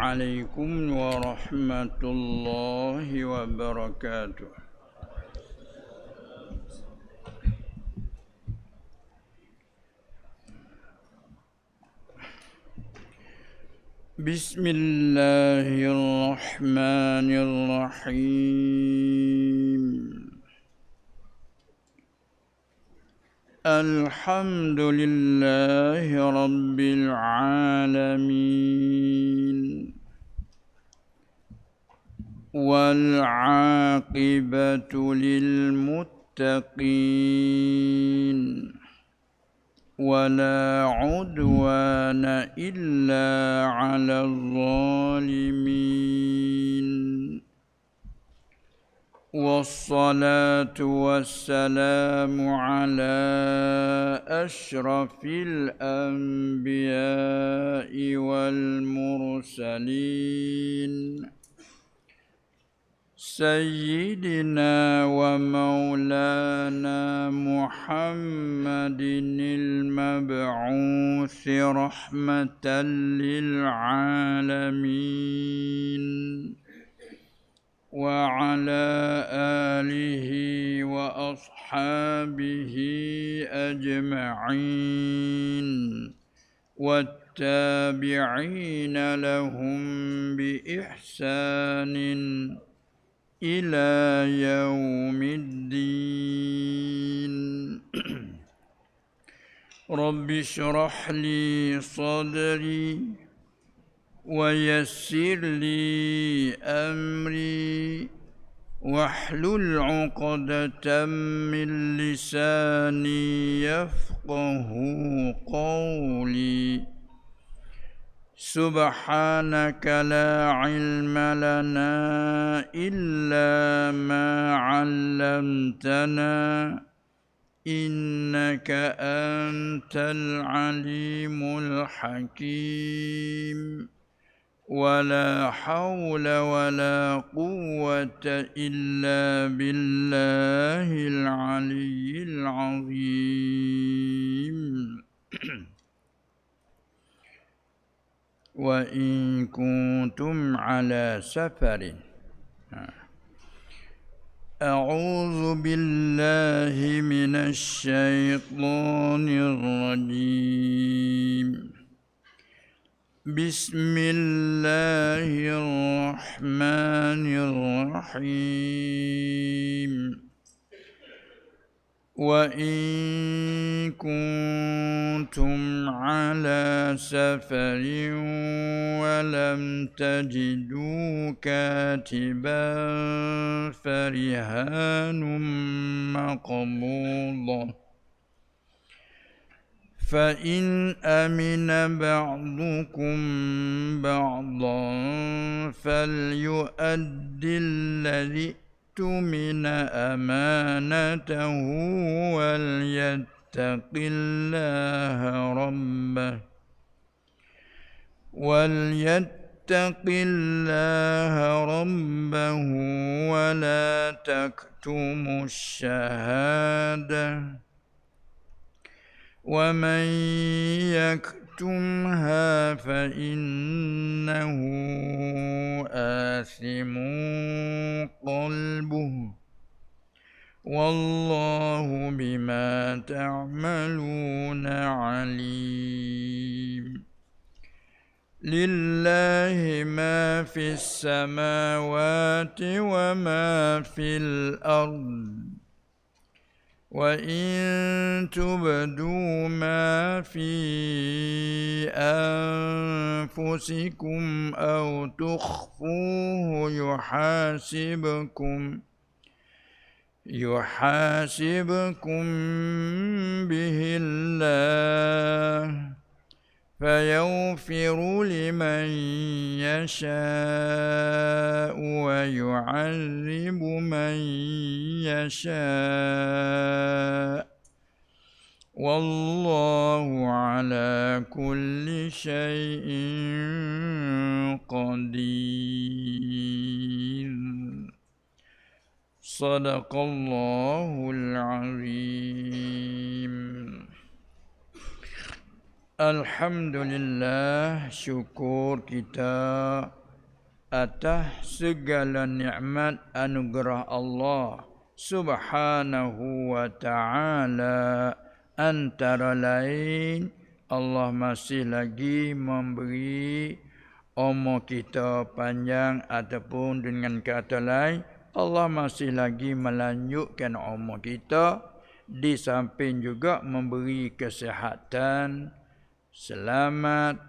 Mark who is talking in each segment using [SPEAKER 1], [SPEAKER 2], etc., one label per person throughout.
[SPEAKER 1] عليكم ورحمة الله وبركاته. بسم الله الرحمن الرحيم. الحمد لله رب العالمين، والعاقبة للمتقين، ولا عدوان إلا على الظالمين، والصلاة والسلام على أشرف الأنبياء والمرسلين، سيدنا ومولانا محمد المبعوث رحمة للعالمين، وعلى آله وأصحابه أجمعين، والتابعين لهم بإحسان إلى يوم الدين. رب اشرح لي صدري ويسر لي أمري واحلل عقدة من لساني يفقه قولي. سبحانك لا علم لنا إلا ما علمتنا إنك أنت العليم الحكيم. ولا حول ولا قوة إلا بالله العلي العظيم. وإن كنتم على سفر. أعوذ بالله من الشيطان الرجيم. بسم الله الرحمن الرحيم. وإن كنتم على سفر ولم تجدوا كاتبا فرهان مقبوضة، فإن أمن بعضكم بعضا فليؤد الذي اؤتمن أمانته وليتق الله ربه ولا تكتموا الشهادة، ومن يكتمها فإنه آثم قلبه، والله بما تعملون عليم. لله ما في السماوات وما في الأرض، وإن تبدوا ما في أنفسكم أو تخفوه يحاسبكم به الله، فيغفر لمن يشاء ويعذب من يشاء، والله على كل شيء قدير. صدق الله العظيم. Alhamdulillah, syukur kita atas segala nikmat anugerah Allah Subhanahu wa ta'ala. Antara lain, Allah masih lagi memberi umur kita panjang, ataupun dengan kata lain, Allah masih lagi melanjutkan umur kita, di samping juga memberi kesihatan, selamat,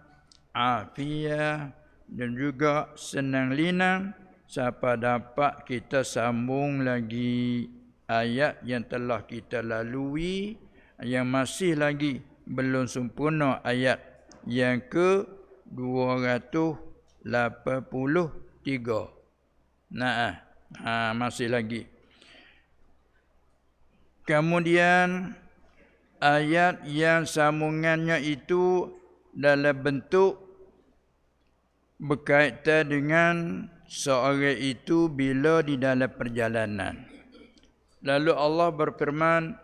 [SPEAKER 1] afiat, dan juga senang linang, siapa dapat kita sambung lagi ayat yang telah kita lalui, yang masih lagi belum sempurna, ayat yang ke 283. Masih lagi. Kemudian ayat yang sambungannya itu dalam bentuk berkaitan dengan seorang itu bila di dalam perjalanan. Lalu Allah berfirman,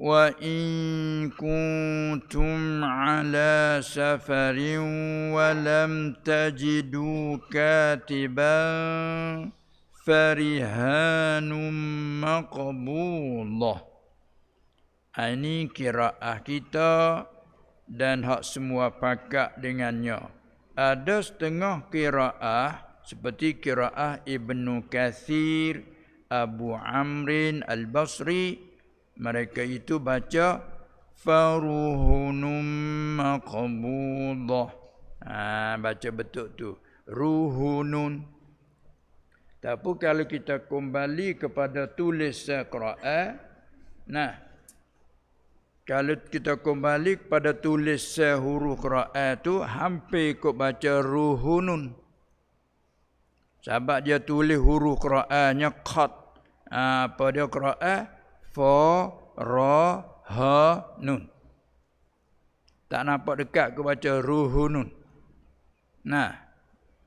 [SPEAKER 1] wa in kuntum ala safarin wa lam tajidu katiban farihanum maqbulah. Ini qiraah kita dan hak semua pakat dengannya. Ada setengah qiraah seperti qiraah Ibnu Katsir, Abu Amrin Al-Basri, mereka itu baca faruhunum maqbudah. Baca betul tu, ruhunun. Tapi kalau kita kembali kepada tulis Quran, kalau kita kembali kepada tulis huruf Quran tu, hampir kau baca ruhunun. Sebab dia tulis huruf Qurannya qad. Apa dia Quran? Fa, ra, ha, nun. Tak nampak dekat kau baca ruhunun.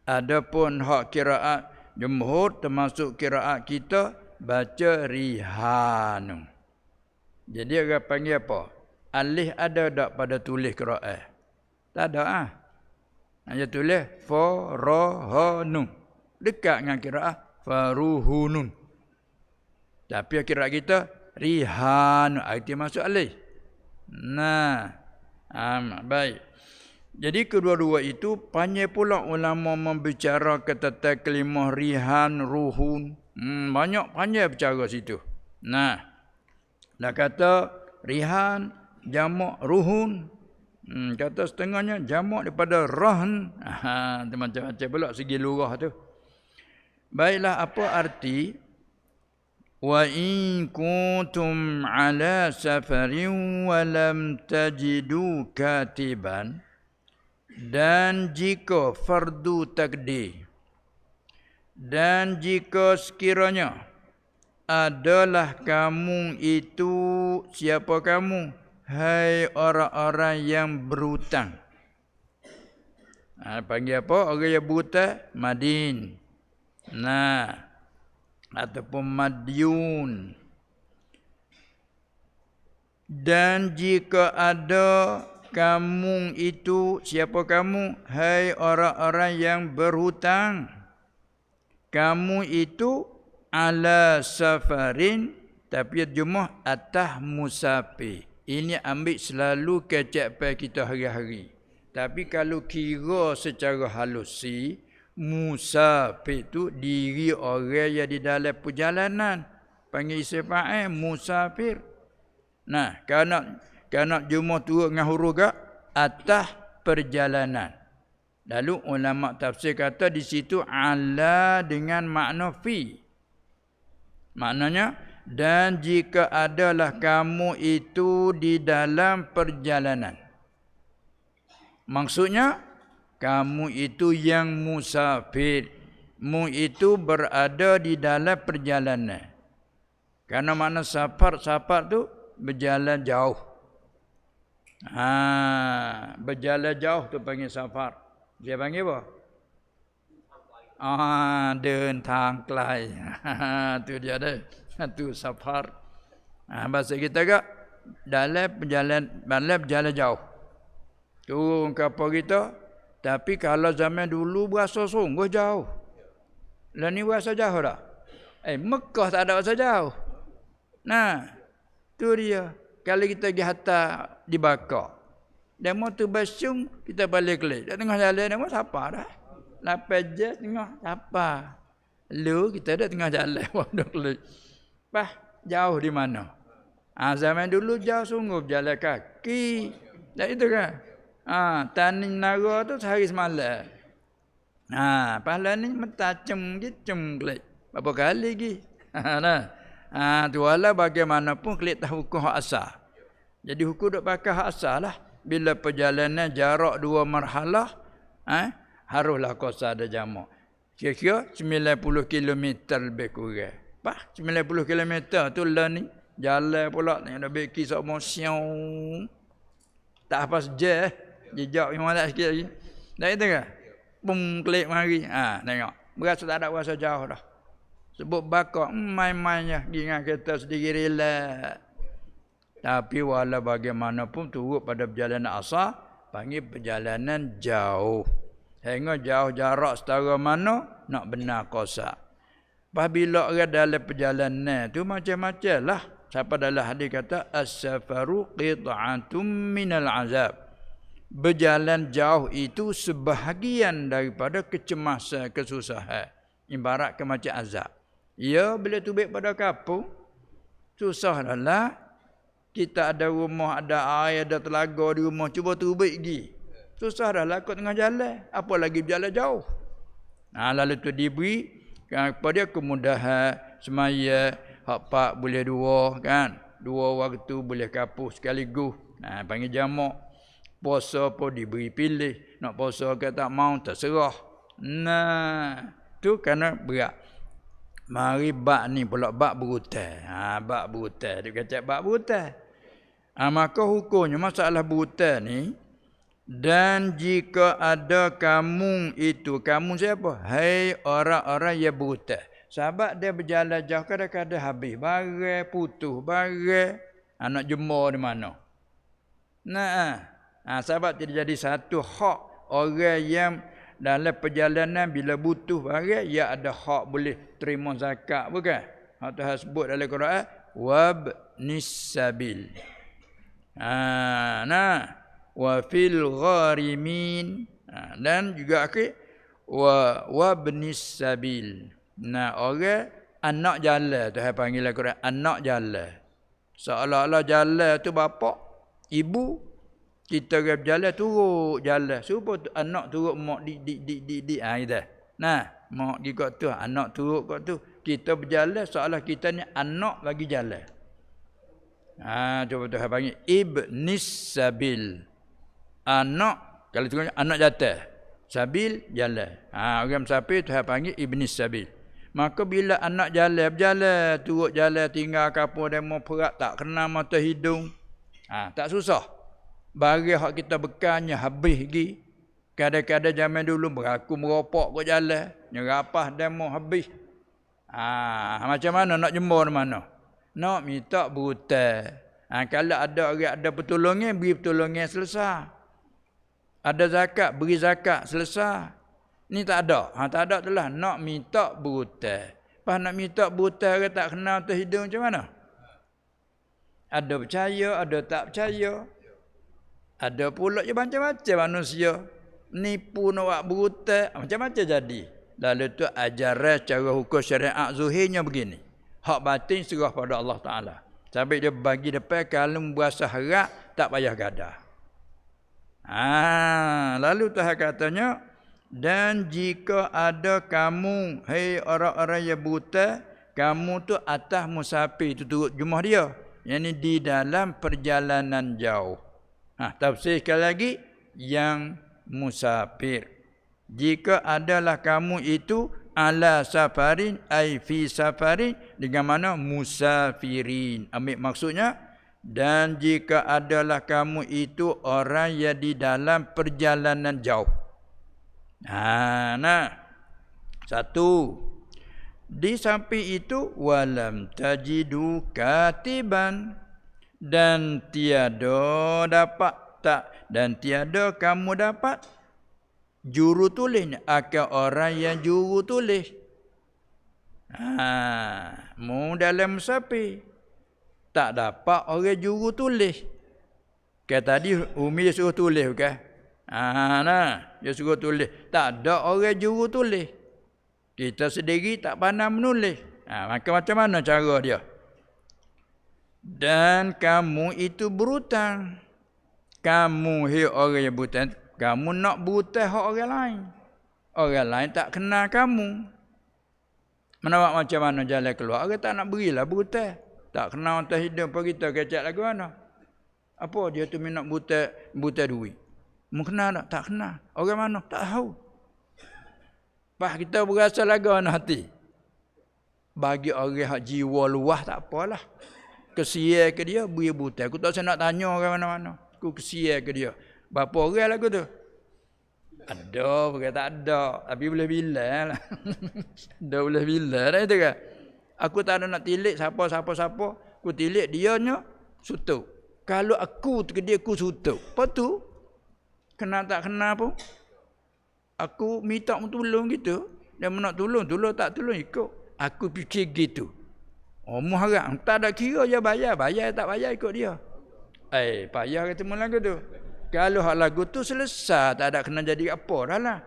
[SPEAKER 1] Adapun hak qiraat jumhur termasuk qiraat kita baca rihanun. Jadi orang panggil apa? Alif ada tak pada tulis Quran? Tak ada. Hanya tulis fa, ra, ha, nun. Dekat dengan qiraat faruhunun. Tapi qiraat kita rihan, arti masuk alif. Baik. Jadi kedua-dua itu panjang pula ulama membicara tentang kalimah rihan, ruhun. Banyak panjang bicara situ. Dah kata rihan jamak ruhun. Kata setengahnya jamak daripada rahn. Macam-macam pula segi lurah tu. Baiklah, apa arti wa in kuntum ala safarin wa lam tajidu katiban, dan jika fardu takdir, dan jika sekiranya adalah kamu itu, siapa kamu? Hai orang-orang yang berhutang. Panggil apa? Orang yang berhutang? Madin. Ataupun madyun. Dan jika ada kamu itu, siapa kamu? Hai orang-orang yang berhutang. Kamu itu ala safarin, tapi jumlah atas musafir. Ini ambil selalu kecapan kita hari-hari. Tapi kalau kira secara halusi, musafir tu diri orang yang di dalam perjalanan. Panggil isim fa'il musafir. Kerana jumlah turut dengan huruf gak atas perjalanan. Lalu ulama tafsir kata di situ ala dengan makna fi. Maknanya, dan jika adalah kamu itu di dalam perjalanan. Maksudnya, kamu itu yang musafir. Mu itu berada di dalam perjalanan. Karena makna safar tu berjalan jauh. Berjalan jauh tu panggil safar. Dia panggil apa? เดินทางไกล tu dia ada. Tu safar. Bahasa kita ke dalam berjalan jauh. Turun kapal kita. Tapi kalau zaman dulu berasa sungguh jauh. Lah ni berasa jauh tak? Mekah tak ada berasa jauh. Nah, tu dia. Kalau kita pergi hantar dibakar. Demo tu basung, kita balik kelik. Dah tengah jalan demo siapa dah? 8 jam tengah siapa? Lu kita dah tengah jalan pondok kelik. Pah, jauh di mana? Zaman dulu jauh sungguh berjalan kaki. Tak itu kan? Tani nara tu sehari semalam. Pahala ni mentacem gicem kelik. Berapa kali lagi? Tu wala bagaimanapun kelik tahu hukum hak asal. Jadi hukum duk pakai hak asal lah. Bila perjalanan jarak 2 marhalah, haruslah kosa ada jamak. Kira-kira 90 km lebih kurang. 90 km tu lah ni. Jalan pula ni ada beki sama siang. Tak apa sejak jejak memang tak sikit lagi. Tak itu ke? Pum klik mari. Tengok. Berasa tak ada rasa jauh dah. Sebut bakar main-mainnya dengan kereta sendiri relax. Tapi walau bagaimanapun turut pada perjalanan asal panggil perjalanan jauh. Hingga jauh jarak setara mana nak benar kosak. Apabila orang dalam perjalanan tu macam-macam lah. Siapa dalam hadis kata as-safaru qit'atum minal azab. Berjalan jauh itu sebahagian daripada kecemasan, kesusahan. Ibarat ke macam azab. Ya, bila tubik pada kampung, susah lah. Kita ada rumah, ada air, ada telaga di rumah, cuba tubik pergi. Susah dah lah kot tengah jalan. Apa lagi berjalan jauh. Lalu tu diberi kepada kemudahan semaya hak pak boleh 2 kan. 2 waktu boleh kapus sekaligus. Panggil jamak. Puasa pun diberi pilih. Nak puasa ke tak mau terserah. Tu kerana berat. Mari bak ni pula bak berhutang. Bak berhutang. Dia kata bak berhutang. Maka hukumnya masalah berhutang ni. Dan jika ada kamu itu. Kamu siapa? Hai orang-orang yang berhutang. Sahabat dia berjalan jauh kadang-kadang habis. Barang putus. Barang. Nak jemur di mana. Sahabat tidak jadi satu hak. Orang yang dalam perjalanan bila butuh barang. Ya ada hak boleh terima zakat. Bukan? Hak Tuhan sebut dalam Quran. Wabnis sabil. Wa fil gharimin. Dan juga akhir. Wabnis sabil. Orang anak jalan tu saya panggil Al-Quran anak jalan. Seolah-olah jalan tu bapak, ibu, kita berjalan turut jalan. Supaya anak turut mak di itu. Mak pergi kat tu, anak turut kat tu. Kita berjalan seolah kita ni anak bagi jalan. Coba tu saya panggil ibnis sabil. Anak kalau tu anak jatuh. Sabil jalan. Orang musafir tu saya panggil ibnis sabil. Maka bila anak jalan, berjalan, turut jalan, tinggal kapur, demo perak, tak kena mata hidung. Tak susah. Barang hak kita bekalnya habis lagi. Kadang-kadang zaman dulu beraku meropok ke jalan. Nyerapah demo habis. Macam mana nak jemur mana? Nak minta berhutang. Kalau ada orang ada pertolongan, beri pertolongan selesai. Ada zakat, beri zakat selesai. Ni tak ada. Tak ada tu lah. Nak minta berhutang. Pas nak minta berhutang orang tak kenal atas hidung macam mana? Ada percaya, ada tak percaya. Ada pula je macam-macam manusia. Nipu nak buat berhutang. Macam-macam jadi. Lalu tu ajaran cara hukum syariat zuhirnya begini. Hak batin serah pada Allah Ta'ala. Sampai dia bagi depan kalau berasa harap tak payah gadah. Lalu Tuhan katanya. Dan jika ada kamu, hei orang-orang yang buta, kamu tu atas musafir tu turut jumlah dia. Yang ni di dalam perjalanan jauh. Tafsir sekali lagi, yang musafir. Jika adalah kamu itu ala safarin, ay fi safarin, dengan mana musafirin. Ambil maksudnya, dan jika adalah kamu itu orang yang di dalam perjalanan jauh. Satu. Di samping itu walam tajidu katiban, dan tiada dapat tak, dan tiada kamu dapat juru tulisnya akan orang yang juru tulis. Mu dalam sapi tak dapat orang juru tulis. Tadi Umi dia suruh tulis bukan? Dia suruh tulis. Tak ada orang juru tulis. Kita sendiri tak pandai menulis. Maka macam mana cara dia? Dan kamu itu berhutang. Kamu orang yang berhutang, kamu nak berhutang hak orang lain. Orang lain tak kenal kamu. Menawak macam mana jalan keluar? Orang tak nak berilah berhutang. Tak kenal atas hidup apa kita kecak lagu mana? Apa dia tu nak buta duit? Mu kenal tak? Tak kenal. Orang mana? Tak tahu. Pas kita berasa lagu mana hati. Bagi orang hak jiwa luah tak apalah. Kesian ke dia beri buta. Aku tak usah nak tanya orang mana-mana. Aku kesian ke dia. Berapa orang lagu tu? Ada, bukan tak ada. Tapi boleh bilang lah. Ada boleh bilang dah itu kan. Aku tak ada nak tilik siapa. Aku tilik dianya sutuk. Kalau aku ke dia, aku sutuk. Apa tu? Kenal tak kenal pun. Aku minta tolong gitu. Dia nak tolong tak tolong ikut. Aku fikir gitu. Mu harap. Tak ada kira je bayar. Bayar tak bayar ikut dia. Payah kata mu lagu tu. Kalau hak lagu tu selesai, tak ada kena jadi apa dah lah.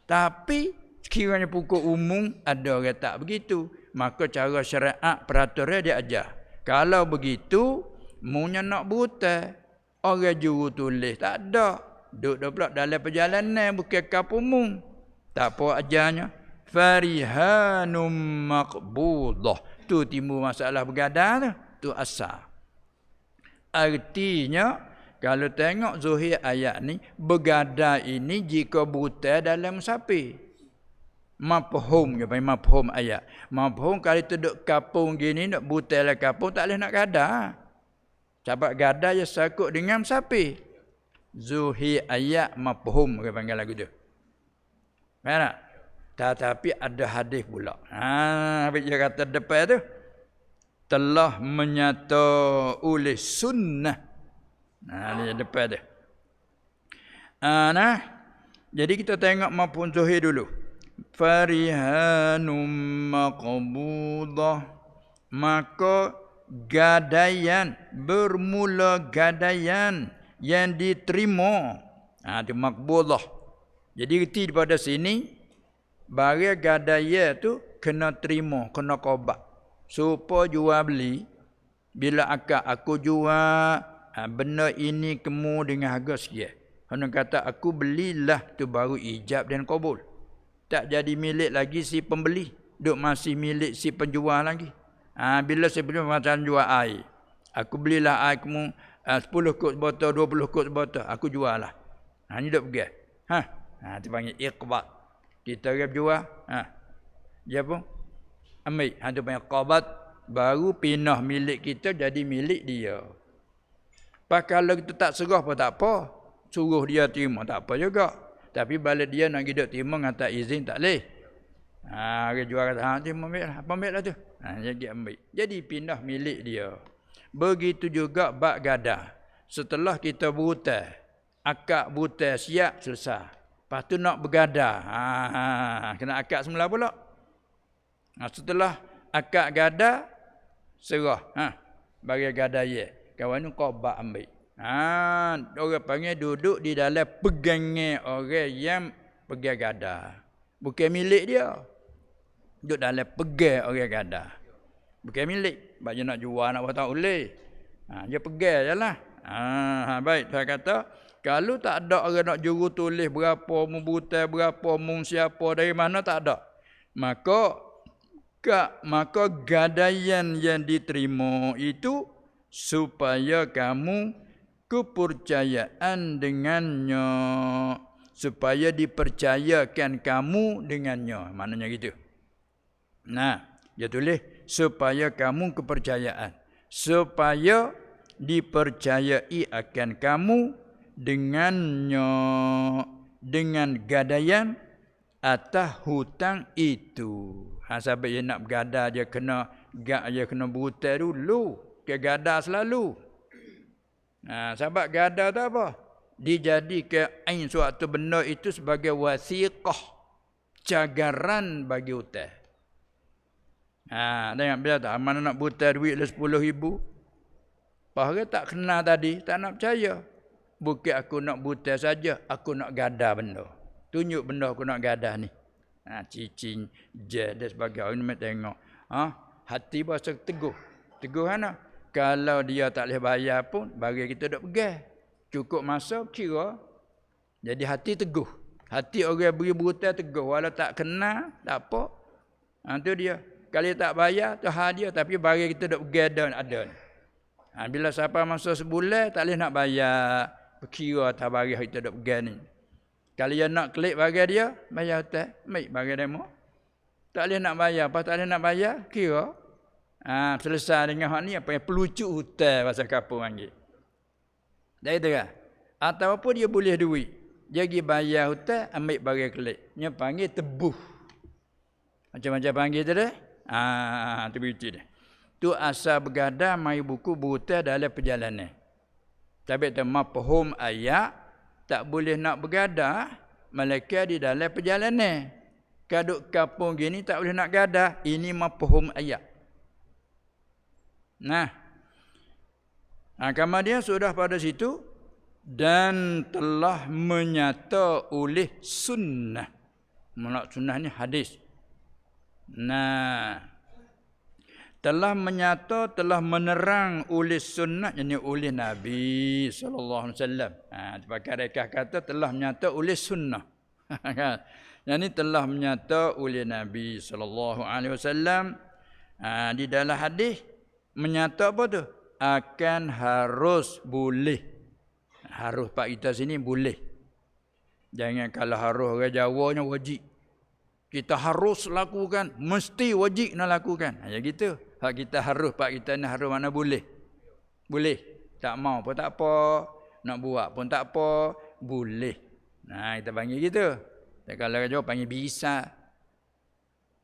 [SPEAKER 1] Tapi sekiranya pokok umum ada orang tak begitu, maka cara syariat peraturan dia ajar. Kalau begitu, munya nak berhutang, orang juru tulis tak ada. Duduk pula dalam perjalanan bukan kapal umum. Tak apa ajarnya. Farihanum maqbudah. Tu timbul masalah bergadang tu. Tu asal. Artinya kalau tengok zuhir ayat ni, bergadang ini jika buta dalam sapi. Mafhum je, mafhum ayat. Mafhum kalau duduk kapung gini, nak buta dalam kapung, tak boleh nak gadang. Sebab gadang je sakut dengan sapi. Zuhir ayat mafhum, orang panggil lagu tu. Faham tak? Tetapi ada hadis pula. Habis dia kata depan tu, telah menyata oleh sunnah. Ni depan dia. Jadi kita tengok mafhum zuhir dulu. Farihanum maqbudah. Maka gadaian, bermula gadaian yang diterima. Itu maqbudah. Jadi reti daripada sini, barang gadaian tu kena terima, kena qobat. Supaya jual beli, bila akak aku jual benda ini kamu dengan harga sekian. Orang kata aku belilah tu baru ijab dan kabul. Tak jadi milik lagi si pembeli. Duk masih milik si penjual lagi. Bila si penjual macam jual air. Aku belilah air kamu 10 kos botol, 20 kos botol. Aku jual lah. Ni duk pergi. Itu panggil iqbat. Kita orang jual. Dia pun ambil. Itu panggil qabat. Baru pindah milik kita jadi milik dia. Pak kalau kita tak serah pun tak apa. Suruh dia terima tak apa juga. Tapi balik dia nak hidup terima ngata izin tak boleh. Dia jual kata, terima ambil lah. Apa ambil lah tu? Jadi ambil. Jadi pindah milik dia. Begitu juga bak gada. Setelah kita berhutang, akad berhutang siap selesai. Lepas tu nak bergada. Kena akad semula pula. Setelah akad gada, serah. Bagi gada ye. Kawan ni qobat ambil. Orang panggil duduk di dalam pegangan orang yang pegang gada. Bukan milik dia. Duduk dalam pegang orang gada. Bukan milik. Sebab dia nak jual, nak buat tak boleh. Dia pegang je lah. Baik, saya kata, kalau tak ada orang nak juru tulis berapa, membutai berapa, siapa, dari mana, tak ada. Maka gadaian yang diterima itu supaya kamu kepercayaan dengannya, supaya dipercayakan kamu dengannya, maknanya gitu. Dia tulis supaya kamu kepercayaan, supaya dipercayai akan kamu dengannya, dengan gadaian atas hutang itu. Sebab dia nak bergada, dia kena berhutang dulu. Ke gada selalu. Sebab gada tu apa? dijadikan ain suatu benda itu sebagai wasiqah, cagaran bagi hutang. Tengok bila tak mana nak hutang duit 10,000. Pahala tak kenal tadi, tak nak percaya. Bukan aku nak hutang saja, aku nak gadah benda. Tunjuk benda aku nak gadah ni. Cicing, jet dan sebagainya. Orang nak tengok. Hati bahasa teguh. Teguh mana? Kalau dia tak boleh bayar pun, bagi kita duk pegang. Cukup masa, kira. Jadi hati teguh. Hati orang beri berhutang teguh. Walau tak kenal, tak apa. Itu dia. Kalau dia tak bayar, tu hal dia. Tapi bagi kita duk pegang ada. Bila sampai masa sebulan, tak boleh nak bayar. Berkira tak bagi kita duk pegang ni. Kalau dia nak klik bagi dia, bayar hutang. Baik bagi demo. Tak boleh nak bayar. Apa tak boleh nak bayar, kira. Selesai dengan hak ni, apa yang pelucuk hutang bahasa kampung panggil. Dah itu kan? Ataupun dia boleh duit. Dia pergi bayar hutang, ambil bagi klik. Dia panggil tebuh. Macam-macam panggil tu dah. Itu beauty dia. Tu asal bergadah mai buku berhutang dalam perjalanan. Tapi tu mafhum ayat tak boleh nak bergadah malaikat di dalam perjalanan. Kaduk kampung gini tak boleh nak gadah. Ini mafhum ayat. Kemudian sudah pada situ dan telah menyata oleh sunnah. Menolak sunnah ni hadis. Telah menyata, telah menerang oleh sunnah, yakni oleh Nabi sallallahu alaihi wasallam. Pakai rekah kata telah menyata oleh sunnah. Yang ni telah menyata oleh Nabi sallallahu alaihi wasallam. Di dalam hadis menyata apa tu? Akan harus boleh. Harus pak kita sini boleh. Jangan kalau harus orang Jawanya wajib. Kita harus lakukan, mesti wajib nak lakukan. Ya gitu. Hak kita harus, pak kita ni harus mana boleh. Boleh. Tak mau pun tak apa. Nak buat pun tak apa. Boleh. Kita panggil gitu. Kalau orang Jawa panggil bisa.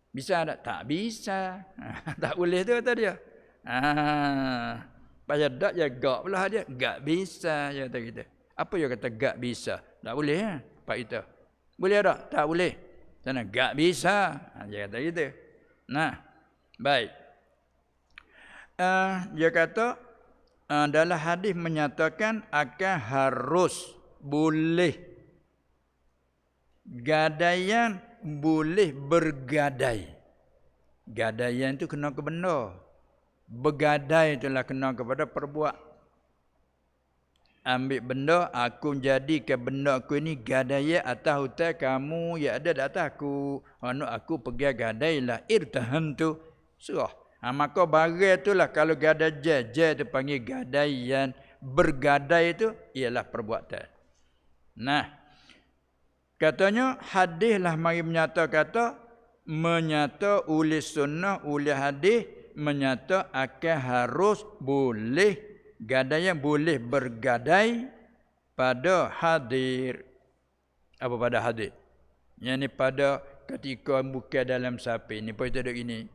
[SPEAKER 1] Bisa tak? Tak bisa. Tak boleh tu kata dia. Pasal tak jaga pula dia. Gak bisa. Dia kata kita. Apa dia kata gak bisa? Tak boleh pak kita. Boleh tak? Tak boleh. Sana gak bisa. Dia kata gitu. Baik. Dia kata dalam hadis menyatakan akan harus boleh gadaian boleh bergadai. Gadaian itu kena ke benda. Bergadai itulah kena kepada perbuat. Ambil benda, aku jadikan benda aku ini gadai atas hutang kamu yang ada di atas aku. Aku pergi gadailah irtahantu. Surah. Maka barang itulah kalau gadai jajah itu panggil gadaian. Bergadai itu ialah perbuatan. Katanya hadislah mari menyata kata menyata oleh sunnah oleh hadis menyata akan harus boleh gadai yang boleh bergadai pada hadir. Apa pada hadir? Yang ni pada ketika bukan dalam sapi. Ni pun kita duduk ini.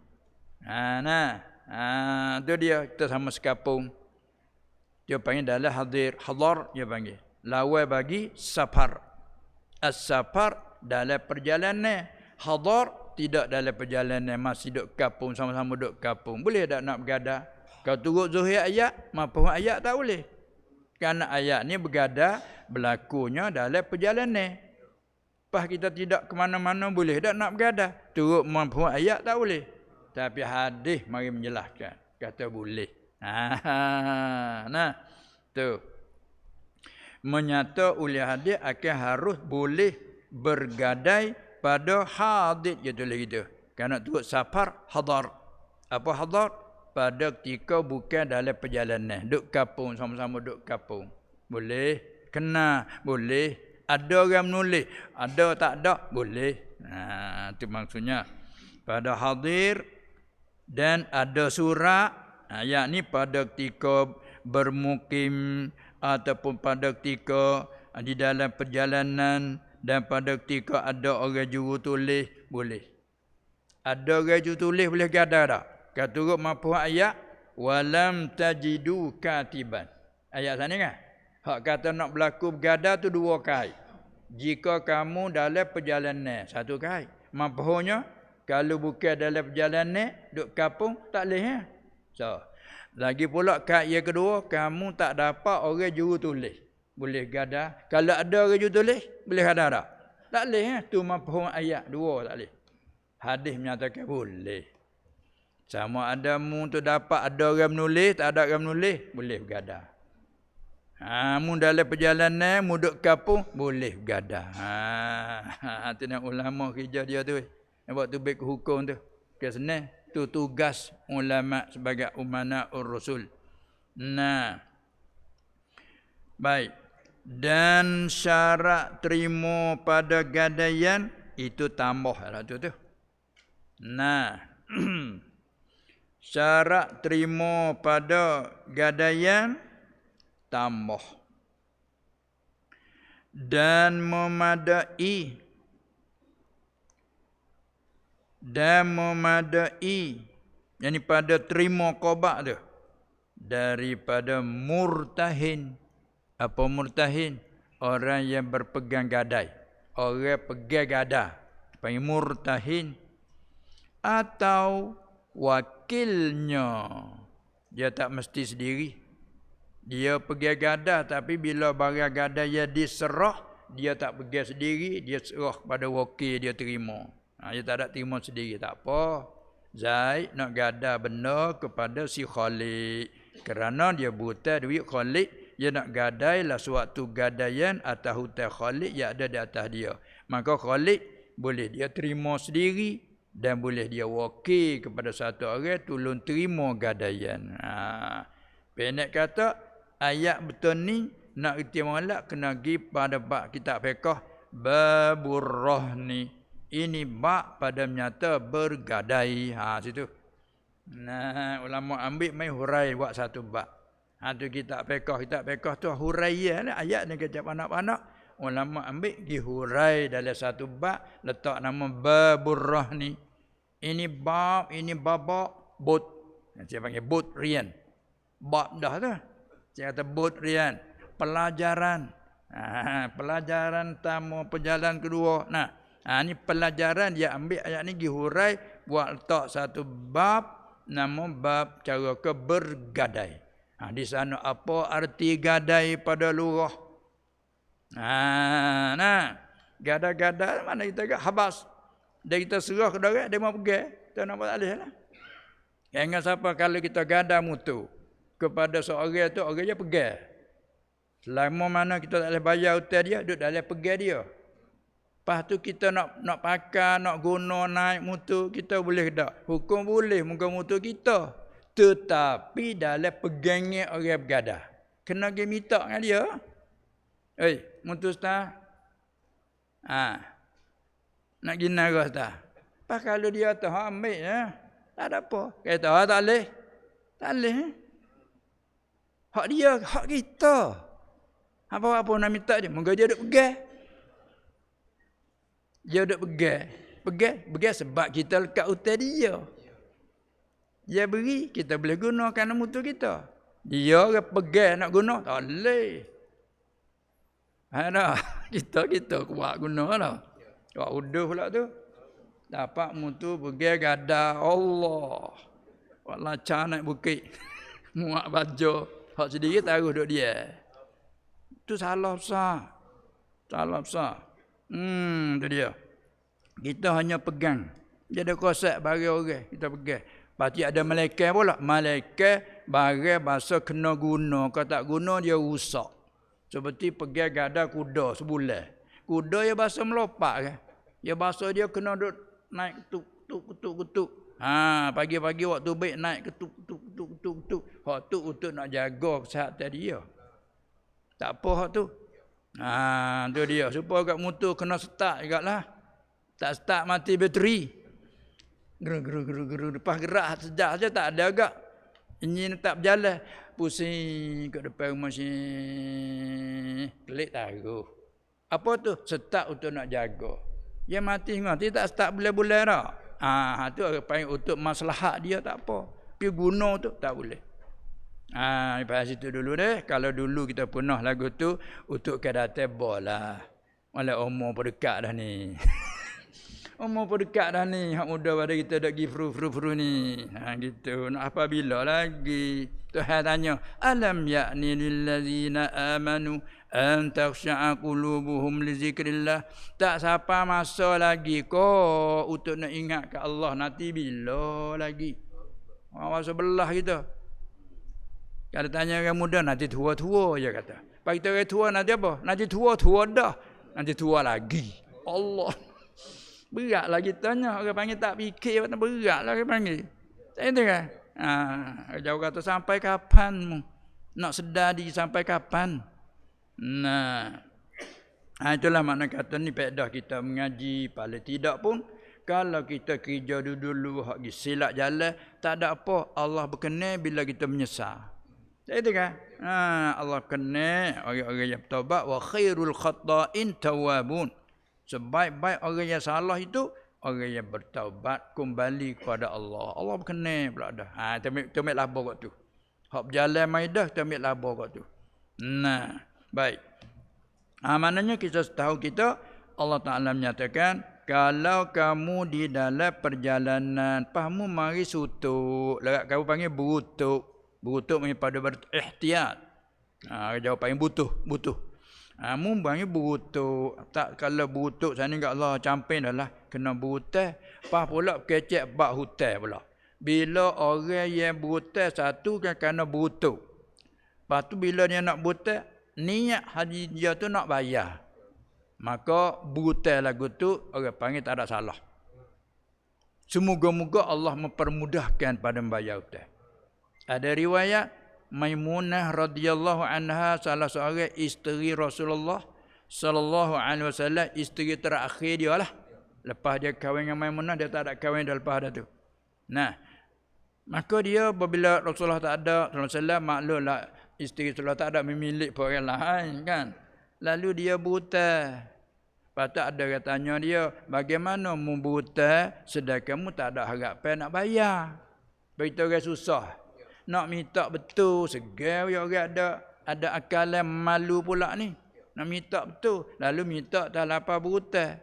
[SPEAKER 1] Tu dia kita sama sekapung. Dia panggil dalam hadir. Hadar dia panggil. Lawan bagi safar. As-safar dalam perjalanan. Hadar tidak dalam perjalanan. Masih duduk kapung. Sama-sama duduk kapung. Boleh tak nak bergadah? Kau turut zuhir ayat, mafhum ayat tak boleh. Kerana ayat ni bergadah berlakunya dalam perjalanan. Pas kita tidak ke mana-mana boleh tak nak bergadah. Turut mafhum ayat tak boleh. Tapi hadis mari menjelaskan. Kata boleh. Tu. Menyata oleh hadis akan harus boleh bergadai pada hadis. Dia tulis gitu. Kerana turut safar, hadar. Apa hadar? Pada ketika bukan dalam perjalanan. Duk kapung, sama-sama duk kapung. Boleh. Kena. Boleh. Ada orang menulis. Ada tak ada? Boleh. Itu maksudnya. Pada hadir dan ada surat. Yakni pada ketika bermukim ataupun pada ketika di dalam perjalanan dan pada ketika ada orang juru tulis. Boleh. Ada orang juru tulis boleh gadah tak? Katurut mafhum ayat walam tajidu katiban. Ayat sana kan? Hak kata nak berlaku bergada tu 2 kait. Jika kamu dalam perjalanan 1 kait. Mampahnya kalau bukan dalam perjalanan duk kampung tak leh. So, lagi pula kait yang kedua, kamu tak dapat orang juru tulis. Boleh gada. Kalau ada orang juru tulis, boleh gada tak? Tak leh. Tu mampah ayat 2 tak leh. Hadis menyatakan boleh. Sama ada mu tu dapat ada orang menulis, tak ada orang menulis, boleh bergada. Mu dalam perjalanan, mu duduk kampung, boleh bergada. Tu nak ulama kerja dia tu. Buat tu baik hukum tu. Senang. Tu tugas ulama sebagai umana ur-rusul. Nah. Baik. Dan syarat terima pada gadaian itu tambah lah tu. Nah. Syarat terima pada gadaian tambah. Dan memadai yang pada terima qobak tu daripada murtahin. Apa murtahin? Orang yang berpegang gadai, orang pegang gada panggil murtahin. Atau wakilnya, dia tak mesti sendiri, dia pegang gada, tapi bila barang gada dia diserah, dia tak pegang sendiri, dia serah pada wakil, dia terima. Dia tak ada terima sendiri, tak apa. Zaid nak gada benda kepada si Khalid, kerana dia buta duit Khalid, dia nak gadailah suatu gadaian atas hutang Khalid yang ada di atas dia. Maka Khalid boleh dia terima sendiri dan boleh dia wakil kepada satu orang tolong terima gadaian. Pendek kata ayat betul ni nak reti malak kena pergi pada bab kitab fiqh babur rahni. Ini bab pada menyata bergadai. Situ. Nah, ulama ambil mai hurai buat satu bab. Tu kitab fiqh tu hurai lah ayat ni kecap anak-anak. Ulama ambil dihurai dalam satu bab, letak nama babur rahni. Ini bab, ini babak bot. Saya panggil bot rian. Bab dah tu. Saya kata bot rian. Pelajaran. Pelajaran tamu perjalanan kedua. Ni pelajaran dia ambil ayat ni dihurai buat letak satu bab, nama bab cara ke bergadai. Di sana apa arti gadai pada lurah? Gada-gada mana kita agak habas. Dan kita serah ke orang, dia mau pergi. Kita nak buat alih lah. Jangan siapa kalau kita gada mutu kepada seorang tu, orang dia pergi. Selama mana kita tak boleh bayar hutang dia, duduk dalam pergi dia. Lepas tu kita nak pakai, nak guna naik mutu, kita boleh tak? Hukum boleh muka mutu kita. Tetapi dalam pegangnya orang bergada. Kena pergi minta dengan dia. Mutu ustaz. Nak gina ke ustaz? Pas kalau dia tahu ambil ya. Tak ada apa. Kata tak boleh. Tak boleh. Hak dia, hak kita. Apa-apa nak minta dia. Moga dia duduk pegang. Dia duduk pegang. Pegang sebab kita lekat hutang dia. Dia beri, kita boleh gunakan mutu kita. Dia orang pegang nak guna. Tak boleh. Kita kuat guna lah. Kuat uduh pula tu. Dapat mutu pergi gada Allah. Buat lacar naik bukit. Muak baju. Hak sendiri taruh duduk dia. Itu salah besar. Salah besar. Itu dia. Kita hanya pegang. Dia ada kosak bagi orang. Kita pegang. Pasti ada malaikat pula. Malaikat barang bahasa kena guna. Kalau tak guna dia rusak. Seperti pergi gada kuda sebulan. Kuda dia bahasa melopak kan. Dia bahasa dia kena duduk naik ketuk. Pagi-pagi waktu baik naik ketuk. Hak tu untuk nak jaga kesihatan dia. Tak apa hak tu. Tu dia. Supaya kat motor kena start jugalah. Tak start mati bateri. Geru. Lepas gerak sejak saja tak ada agak. Enjin tak berjalan. Pusing kat depan rumah sini. Kelik taruh. Apa tu? Start untuk nak jaga. Dia mati tak start bulan-bulan dah. Tu orang panggil untuk maslahat dia tak apa. Tapi guna tu tak boleh. Lepas situ dulu deh. Kalau dulu kita punah lagu tu untuk kedatangan bola. Malah umur pun dekat dah ni. Umur pun dekat dah ni. Hak muda pada kita dah pergi fru ni. Gitu. Nak apa bila lagi? Tuhan tanya, alam ya'ni lillazina amanu an takhsha'a qulubuhum li zikrillah. Tak siapa masa lagi ko untuk nak ingat ke Allah nanti bila lagi. Masa belah kita. Kalau tanya orang muda nanti tua-tua je kata. Pak kita orang tua nanti apa? Nanti tua-tua dah. Nanti tua lagi. Allah. Berat lagi tanya. Orang panggil tak fikir. Berat lah orang panggil. Tak itu kan? Jauh kata sampai kapan? Nak sedar diri sampai kapan? Itulah makna kata ni faedah kita mengaji. Paling tidak pun. Kalau kita kerja dulu hak silap jalan. Tak ada apa. Allah berkenan bila kita menyesal. Itu kan? Allah kena orang-orang yang bertaubat wa khairul khata'in tawabun. Sebaik-baik orang yang salah itu orang yang bertaubat kembali kepada Allah. Allah berkenan pula dah. Temik labur kat tu. Hak berjalan mai dah temik labur kat tu. Baik. Maknanya kita tahu kita Allah Taala menyatakan kalau kamu di dalam perjalanan pahamu mari sutuk, larat kamu panggil berutuk. Butuh pada berihtiyat. Jawapan butuh. Mu panggil butuh. Tak kalau butuh sana kat Allah camping dah lah kena butuh. Pas pula kecek bak hutan pula. Bila orang yang butuh satu kan kena butuh. Lepas tu bila dia nak butuh, niat haji dia tu nak bayar. Maka butuh lagu tu orang panggil tak ada salah. Semoga-moga Allah mempermudahkan pada membayar hutang. Ada riwayat Maimunah radhiyallahu anha salah seorang isteri Rasulullah sallallahu alaihi wasallam, isteri terakhir dia lah. Lepas dia kahwin dengan Maimunah dia tak ada kahwin dah lepas dah tu. Maka dia apabila Rasulullah tak ada sallallahu alaihi wasallam, maklumlah isteri Rasulullah tak ada memiliki orang lain kan. Lalu dia buta. Patut ada orang tanya dia, bagaimana mu buta sedangkan mu tak ada harapan nak bayar. Beritahu orang susah. Nak minta betul, segar ya orang ada akalan malu pula ni. Nak minta betul, lalu minta tak lapar berhutang.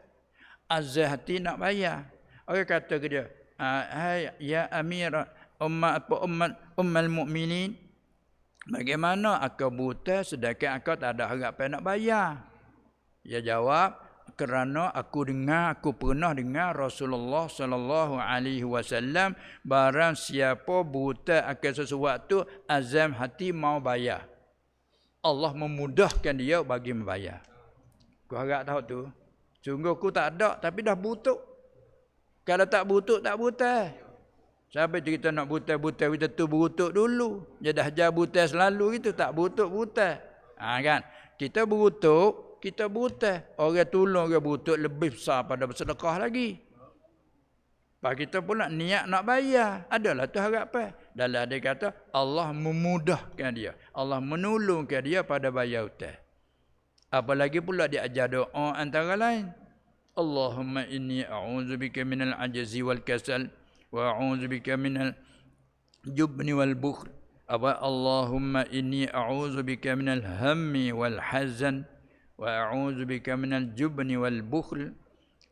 [SPEAKER 1] Azah hati nak bayar. Orang kata ke dia, hai ya Amir ummul mukminin, bagaimana aku buta sedangkan aku tak ada harapan nak bayar? Dia jawab, kerana aku pernah dengar Rasulullah sallallahu alaihi wasallam barang siapa buta akan sesuatu azam hati mau bayar, Allah memudahkan dia bagi membayar. Aku harap tahu tu. Sungguh aku tak ada tapi dah butuh. Kalau tak butuh tak buta. Siapa tu kita nak buta kita tu butuh dulu. Dia dah ajar buta selalu gitu, tak buta. Kan? Kita butuh. Kita buta. Orang tolong orang butuh lebih besar pada bersedekah lagi. Pak kita pula niat nak bayar. Adalah tu harapan. Dalam dia kata Allah memudahkan dia. Allah menolongkan dia pada bayar hutang. Apalagi pula dia ajar doa antara lain. Allahumma inni a'udzubika minal ajzi wal kasal wa a'udzubika minal jubni wal bukhl. Allahumma inni a'udzubika minal hammi wal hazan. Wa bika minal jubni wal bukhl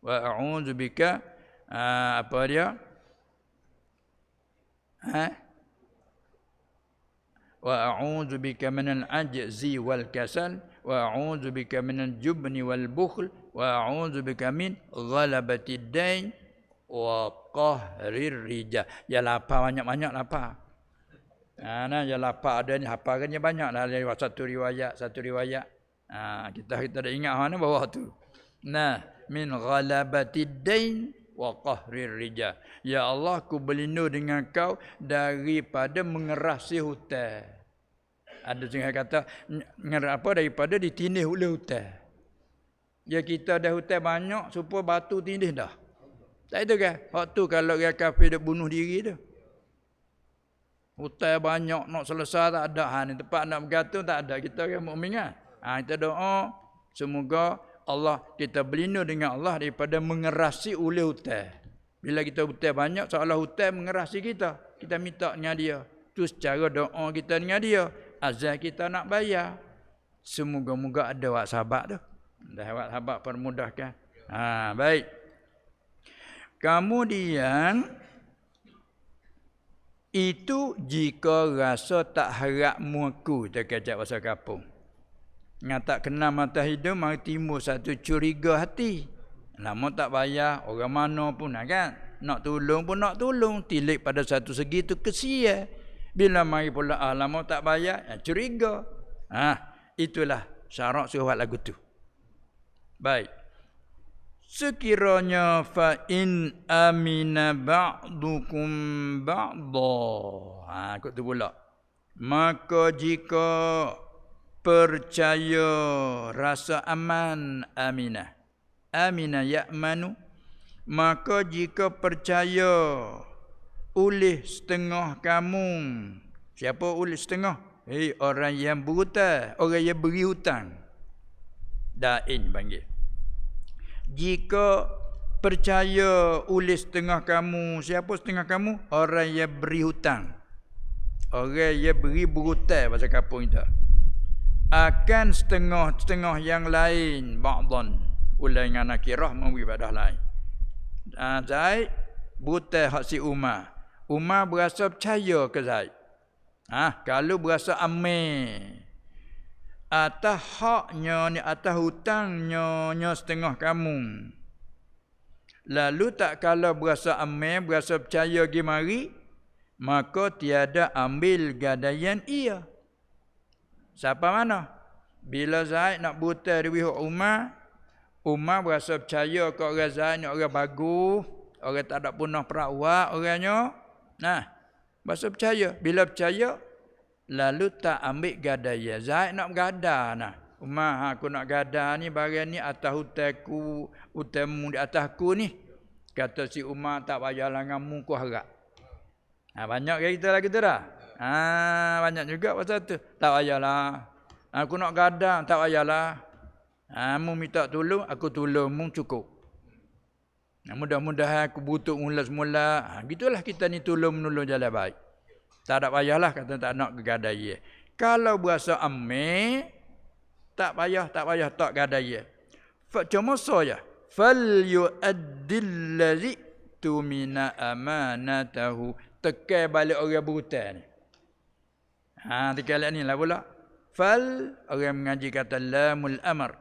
[SPEAKER 1] wa bika apa dia? Wa bika minal ajzi wal kasal wa bika minal jubni wal bukhl wa bika min ghalabatid dain wa qahrir rijal. Ya lapar banyak-banyak lapar. Ya lapar ada ni hafalkannya banyak dah satu riwayat. Kita dah ingat mana bawah tu. Min ghalabatid dain wa qahrir rijal. Ya Allah, aku berlindung dengan kau daripada mengerasi hutang. Ada setengah kata daripada ditindih oleh hutang. Ya kita dah hutang banyak supaya batu tindih dah. Tak itu kan? Waktu kalau orang kafir dia bunuh diri tu. Hutang banyak nak selesai tak ada. Ni tempat nak bergantung tak ada. Kita orang mukmin kan? Kita doa semoga Allah kita berlindung dengan Allah daripada mengerasi oleh hutang. Bila kita hutang banyak seolah hutang mengerasi kita. Kita minta dengan dia. Tu secara doa kita dengan dia. Azan kita nak bayar. Semoga-moga ada wak sahabat tu. Dah wak sahabat permudahkan. Baik. Kemudian itu jika rasa tak harap muaku, terkejap bahasa kampung. Tak kenal mata hidung, mari timbul satu curiga hati. Lama tak bayar, orang mana pun kan. Nak tolong pun nak tolong. Tilik pada satu segi tu kesian. Bila mari pula lama tak bayar, curiga. Itulah syarat surat lagu tu. Baik. Sekiranya fa in amina ba'dukum ba'dha. Kok tu pula. Maka jika percaya rasa aman aminah. Aminah ya'manu. Maka jika percaya oleh setengah kamu. Siapa oleh setengah? Orang yang berhutang, orang yang beri hutang. Dain panggil. Jika percaya oleh setengah kamu, siapa setengah kamu? Orang yang beri hutang. Orang yang beri berhutang bahasa kampung kita. Akan setengah-setengah yang lain, ba'dhan. Ulai dengan nakirah memberi badah lain. Zaid berhutang hak si Umar. Umar berasa percaya ke Zaid. Kalau berasa amin atas haknya ni, atas hutangnya setengah kamu. Lalu tak kalau berasa amin, berasa percaya pergi mari, maka tiada ambil gadaian ia. Siapa mana? Bila Zaid nak buta duit Umar, Umar berasa percaya ke orang Zaid ni orang bagus, orang tak ada punah perawat orangnya. Berasa percaya. Bila percaya, lalu tak ambil gadaian. Zaid nak bergada nah. Umar, aku nak gada ni, barang ni atas hutangku, hutangmu di atasku ni. Kata si Umar, tak payahlah ngamu ku harap. Banyak ke kita lah kita dah. Banyak juga pasal tu. Tak payahlah. Aku nak gada, tak payahlah. Mu minta tolong, aku tolong mu cukup. Mudah-mudahan aku butuh mula semula. Gitulah kita ni tolong-menolong jalan baik. Tak ada payahlah kata tak nak gadai. Kalau berasa amir, tak payah tak gadai. Cuma saja. Fal yu'addil ladzi tumina amanatahu. Tekan balik orang berhutang ni. Tekan ni lah pula. Fal, orang mengaji kata lamul amr.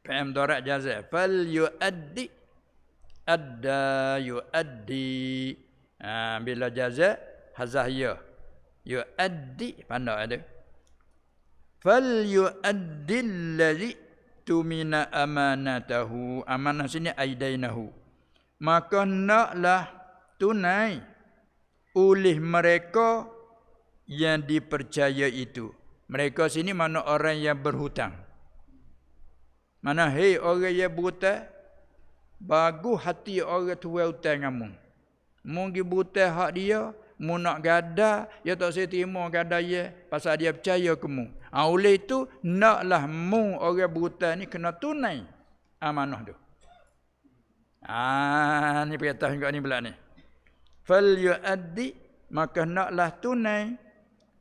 [SPEAKER 1] Fa'am darat jazah. Fal yu'addi. Adda yu'addi. Bila jazak hazah ya. Yu'addi pandai ada. Fal yu'addil ladzi tumina amanatahu. Amanah sini aidainahu. Maka naklah tunai oleh mereka yang dipercaya itu. Mereka sini mana orang yang berhutang. Mana orang yang berhutang, bagus hati orang tua hutang kamu. Mungkin buta hak dia, mu nak gada, dia tak saya terima gada dia pasal dia percaya kamu. Oleh itu naklah mu orang berhutang ni kena tunai amanah tu. Ni perintah juga ni pula ni. Fal yu'addi, maka naklah tunai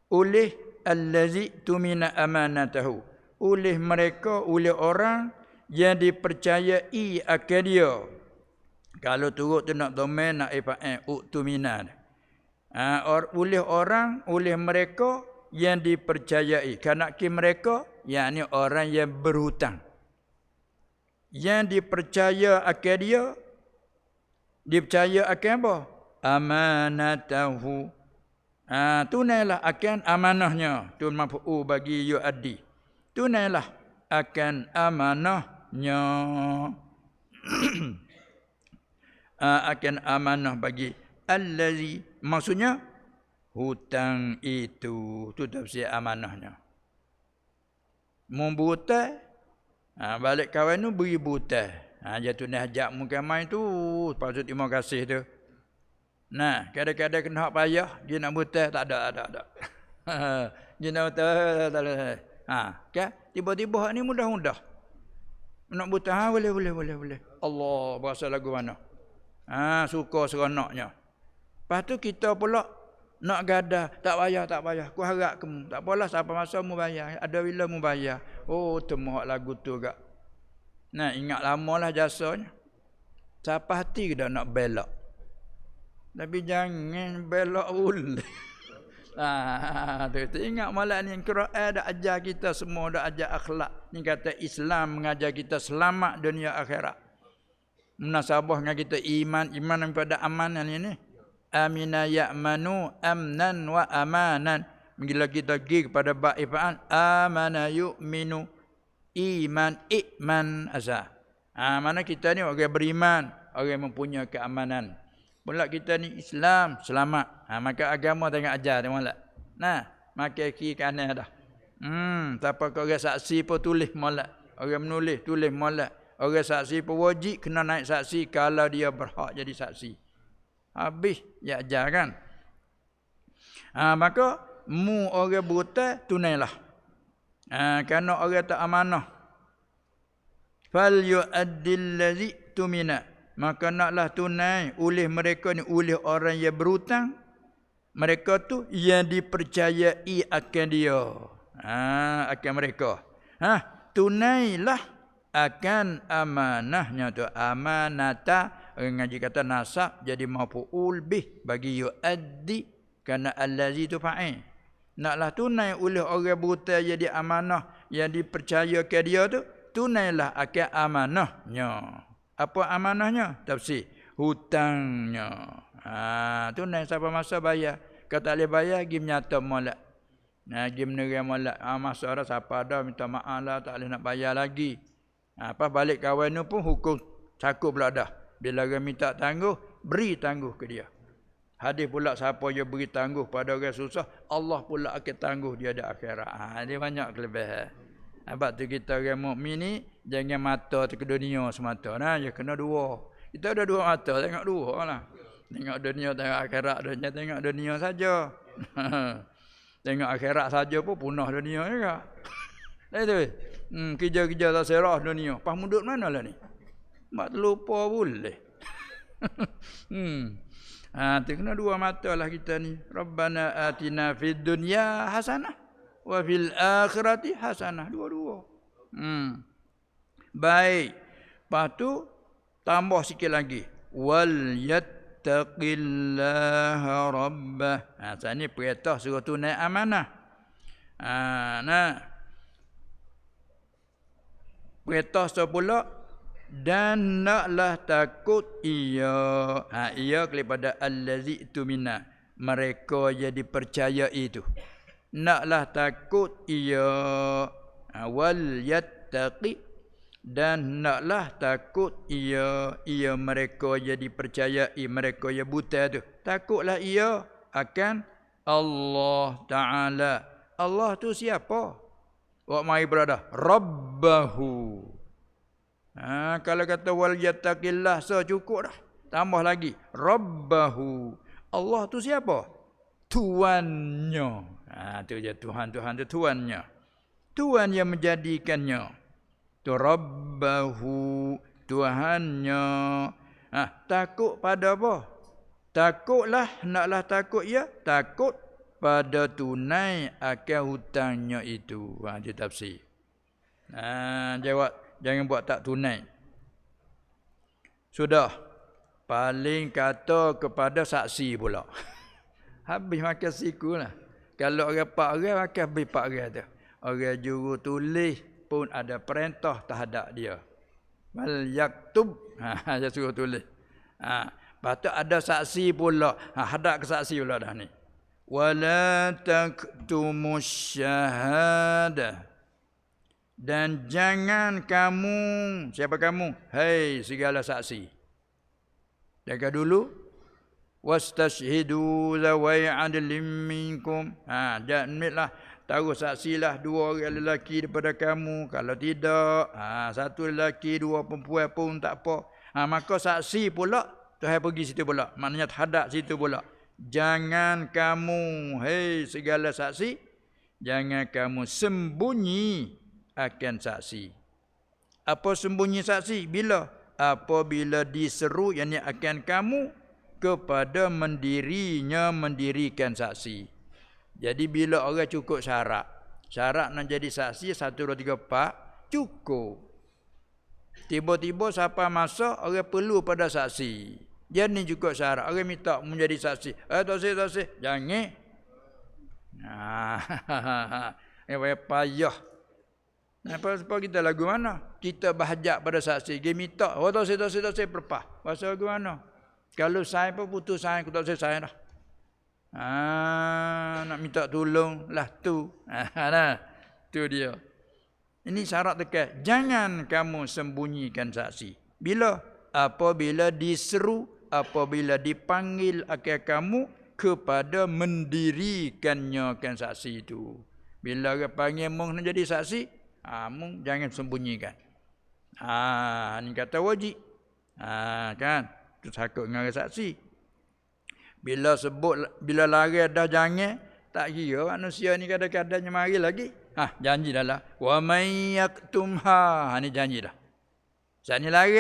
[SPEAKER 1] oleh allazi tumina amanatahu. Oleh mereka, oleh orang yang dipercayai akan dia. Kalau turut tu nak domain, nak uktuminan. Oleh orang, oleh mereka yang dipercayai. Kanaki mereka, yakni orang yang berhutang. Yang dipercaya akan dia, dipercaya akan apa? Amanatahu. Tunailah akan amanahnya. Tu maf'ul bagi yu'addi. Tunailah akan amanah akan amanah bagi allazi, maksudnya hutang itu. Tu tafsir amanahnya. Membuta balik kawan tu beri buta. Jatuh ni hajak muka main tu patut terima kasih tu. Kadang-kadang kena hak payah dia nak buta tak ada. Dia nak buta tak ada. Kan tiba-tiba hak ni mudah-mudah. Nak buta boleh. Allah berasa lagu mana. Suka seronoknya. Lepas tu kita pula Nak gadah, tak payah. Ku harap kamu. Tak apalah siapa masa mu bayar. Ada bila mu bayar. Oh, temu hak lagu tu gak. Nah, ingat lamalah jasanya. Siapa hati ke dah nak belak. Tapi jangan belak boleh. Tu ingat malam ni Quran dah ajar kita semua, dah ajar akhlak. Ni kata Islam mengajar kita selamat dunia akhirat. Munasabah dengan kita iman kepada amanan ini. Amina ya'manu amnan wa amanan. Bila kita pergi kepada bab ifa'an amana yu'minu iman ikman asa. Mana kita ni orang beriman, orang mempunyai keamanan. Pula kita ni Islam selamat. Maka agama tengok ajar tengok tak. Nah, maka kiri kanan dah. Siapa kau orang saksi pun tulis molek. Orang menulis tulis molek. Orang saksi pun wajib kena naik saksi kalau dia berhak jadi saksi. Habis ya ajar kan. Maka mu orang berhutang tunailah. Kerana orang tak amanah. Fal yu'addil ladzi tumina. Maka naklah tunai oleh mereka ni, oleh orang yang berhutang. Mereka tu yang dipercayai akan dia. Akan mereka. Tunailah akan amanahnya tu. Amanata, orang ngaji kata nasab jadi maf'ul bih bagi yu'addi kerana allazi tu fa'il. Naklah tunai oleh orang berhutang jadi amanah yang dipercaya ke dia tu, tunailah akan amanahnya. Apa amanahnya? Tafsir. Hutangnya. Tunai siapa masa bayar. Kalau tak boleh bayar, pergi menyata molek. Pergi menerai molek. Masa dah siapa dah minta maaf lah, tak boleh nak bayar lagi. Apa balik kawan tu pun hukum cakup pula dah. Bila orang minta tangguh, beri tangguh ke dia. Hadis pula siapa yang beri tangguh pada orang susah, Allah pula akan tangguh dia di akhirat. Dia banyak kelebihan. Sebab tu kita orang mukmin ni jangan mata ke dunia semata. Ya kena dua. Kita ada dua mata, tengok dua lah. Tengok dunia, tengok akhirat. Tengok dunia saja. Tengok akhirat saja pun punah dunia juga. Itu. Kerja-kerja tak serah dunia. Pas mudut mana lah ni? Mak terlupa boleh. Tu kena dua mata lah kita ni. Rabbana atina fid dunya hasanah. Wa fil akhirati hasanah. Dua-dua. Baik. Lepas tu tambah sikit lagi. Wal yattaqillaha rabbah. Saat ni perintah suruh tunai amanah. Perintah sepula. Dan naklah takut ia. Ia kepada allazi tumina. Mereka yang dipercayai itu. Naklah takut ia. Wal yattaqi. Dan naklah takut ia. Ia mereka yang dipercayai. Mereka yang buta tu. Takutlah ia akan Allah Ta'ala. Allah tu siapa? Wak mai berada. Rabbahu. Kalau kata wal yattaqillah cukup dah. Tambah lagi. Rabbahu. Allah tu siapa? Tuannya. Tu je Tuhan tu tuannya. Tuhan yang menjadikannya. Tu Rabbahu. Tuhannya. Takut pada apa? Takutlah, naklah takut ya. Takut pada tunai akan hutangnya itu. Dia tafsir. Jawab. Jangan buat tak tunai. Sudah. Paling kata kepada saksi pula. Habis makan siku lah. Kalau orang 4 orang, makan habis 4 orang tu. Orang juru tulis pun ada perintah terhadap dia. Wal yaktub. Dia suruh tulis. Lepas tu ada saksi pula. Hadap ke saksi pula dah ni. Wala taktumus syahadah. Dan jangan kamu. Siapa kamu? Hei segala saksi. Jaga dulu. Wastashhidu zawai adlim minkum. Janganlah taruh saksilah 2 orang lelaki daripada kamu. Kalau tidak, 1 lelaki 2 perempuan pun tak apa. Maka saksi pula Tuhan pergi situ pula. Maknanya terhadap situ pula. Jangan kamu, hei segala saksi, jangan kamu sembunyi akan saksi. Apa sembunyi saksi? Bila? Apabila diseru, yakni akan kamu kepada mendirikan saksi. Jadi bila orang cukup syarat nak jadi saksi 1 2 3 4 cukup. Tiba-tiba siapa masa orang perlu pada saksi. Dia ni cukup syarat. Orang minta menjadi saksi. Tak sih. Jangan. Payah. Apa kita lagu mana? Kita berhajat pada saksi. Dia minta. Tak sih perpah. Pasal lagu mana? Kalau saya pun putus saya. Aku tak saya dah. Nak minta tolong lah tu. Tu dia. Ini syarat dekat. Jangan kamu sembunyikan saksi. Bila? Apabila diseru, apabila dipanggil akan kamu kepada mendirikannya kan saksi itu. Bila orang panggil mung nak jadi saksi, mung jangan sembunyikan. Ini kata wajib. Kan? Tu takut dengan orang saksi. Bila lari dah jangan, tak kira manusia ni kadang-kadang mari lagi. Janji dah lah. Wa may yaktumha. Ni janji dah. Saat ni lari.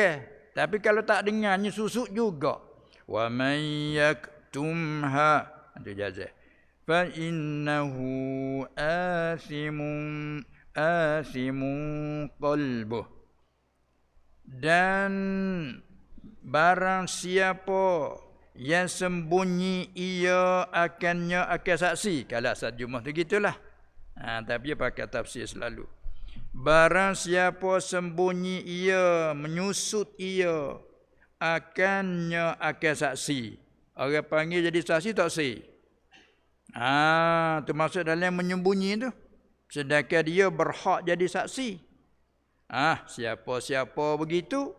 [SPEAKER 1] Tapi kalau tak dengarnya susuk juga. Wa may yaktumha. Itu jazah. Fa innahu asimun qalbuh. Dan barang siapa yang sembunyi ia akan saksi. Kalau asal Jumaat tu gitulah. Tapi dia pakai tafsir selalu. Barang siapa sembunyi ia, menyusut ia, akan saksi. Orang panggil jadi saksi tak saksi. Tu maksud dalam menyembunyi tu. Sedangkan dia berhak jadi saksi. Siapa-siapa begitu?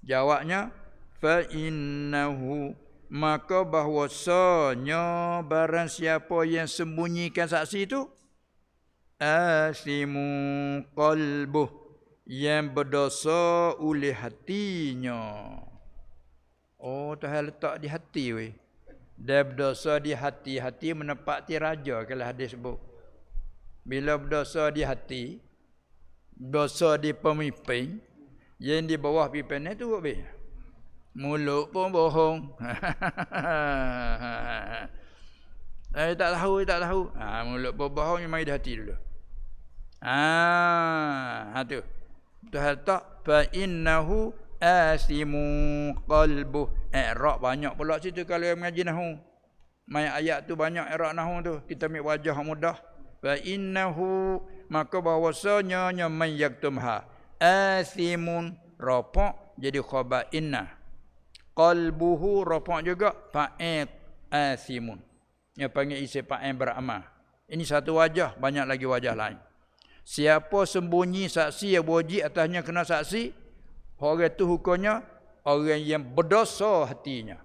[SPEAKER 1] Jawabnya, fa innahu, maka bahwasanya barang siapa yang sembunyikan saksi itu asimu qalbuh, yang berdosa oleh hatinya. Tuhan letak di hati weh. Dia berdosa di hati. Hati menepati raja kalau hadis sebut. Bila berdosa di hati, dosa di pemimpin, yang di bawah pimpinannya tu buat be. Mulut pun bohong. Tak tahu. Mulut pun bohong, yang mari di hati dulu. Tu. Tuhan tak fa innahu asimu qalbuh. I'rab banyak pula situ kalau yang mengaji nahwu. Mai ayat tu banyak i'rab nahwu tu. Kita ambil wajah mudah. Fa innahu, maka bahwasanya man yaktumha. Asimun rafa' jadi khabar inna. Qalbuhu rafa' juga fa'il asimun. Yang panggil isi fa'il beramal. Ini satu wajah, banyak lagi wajah lain. Siapa sembunyi saksi yang wajib atasnya kena saksi, orang itu hukumnya orang yang berdosa hatinya.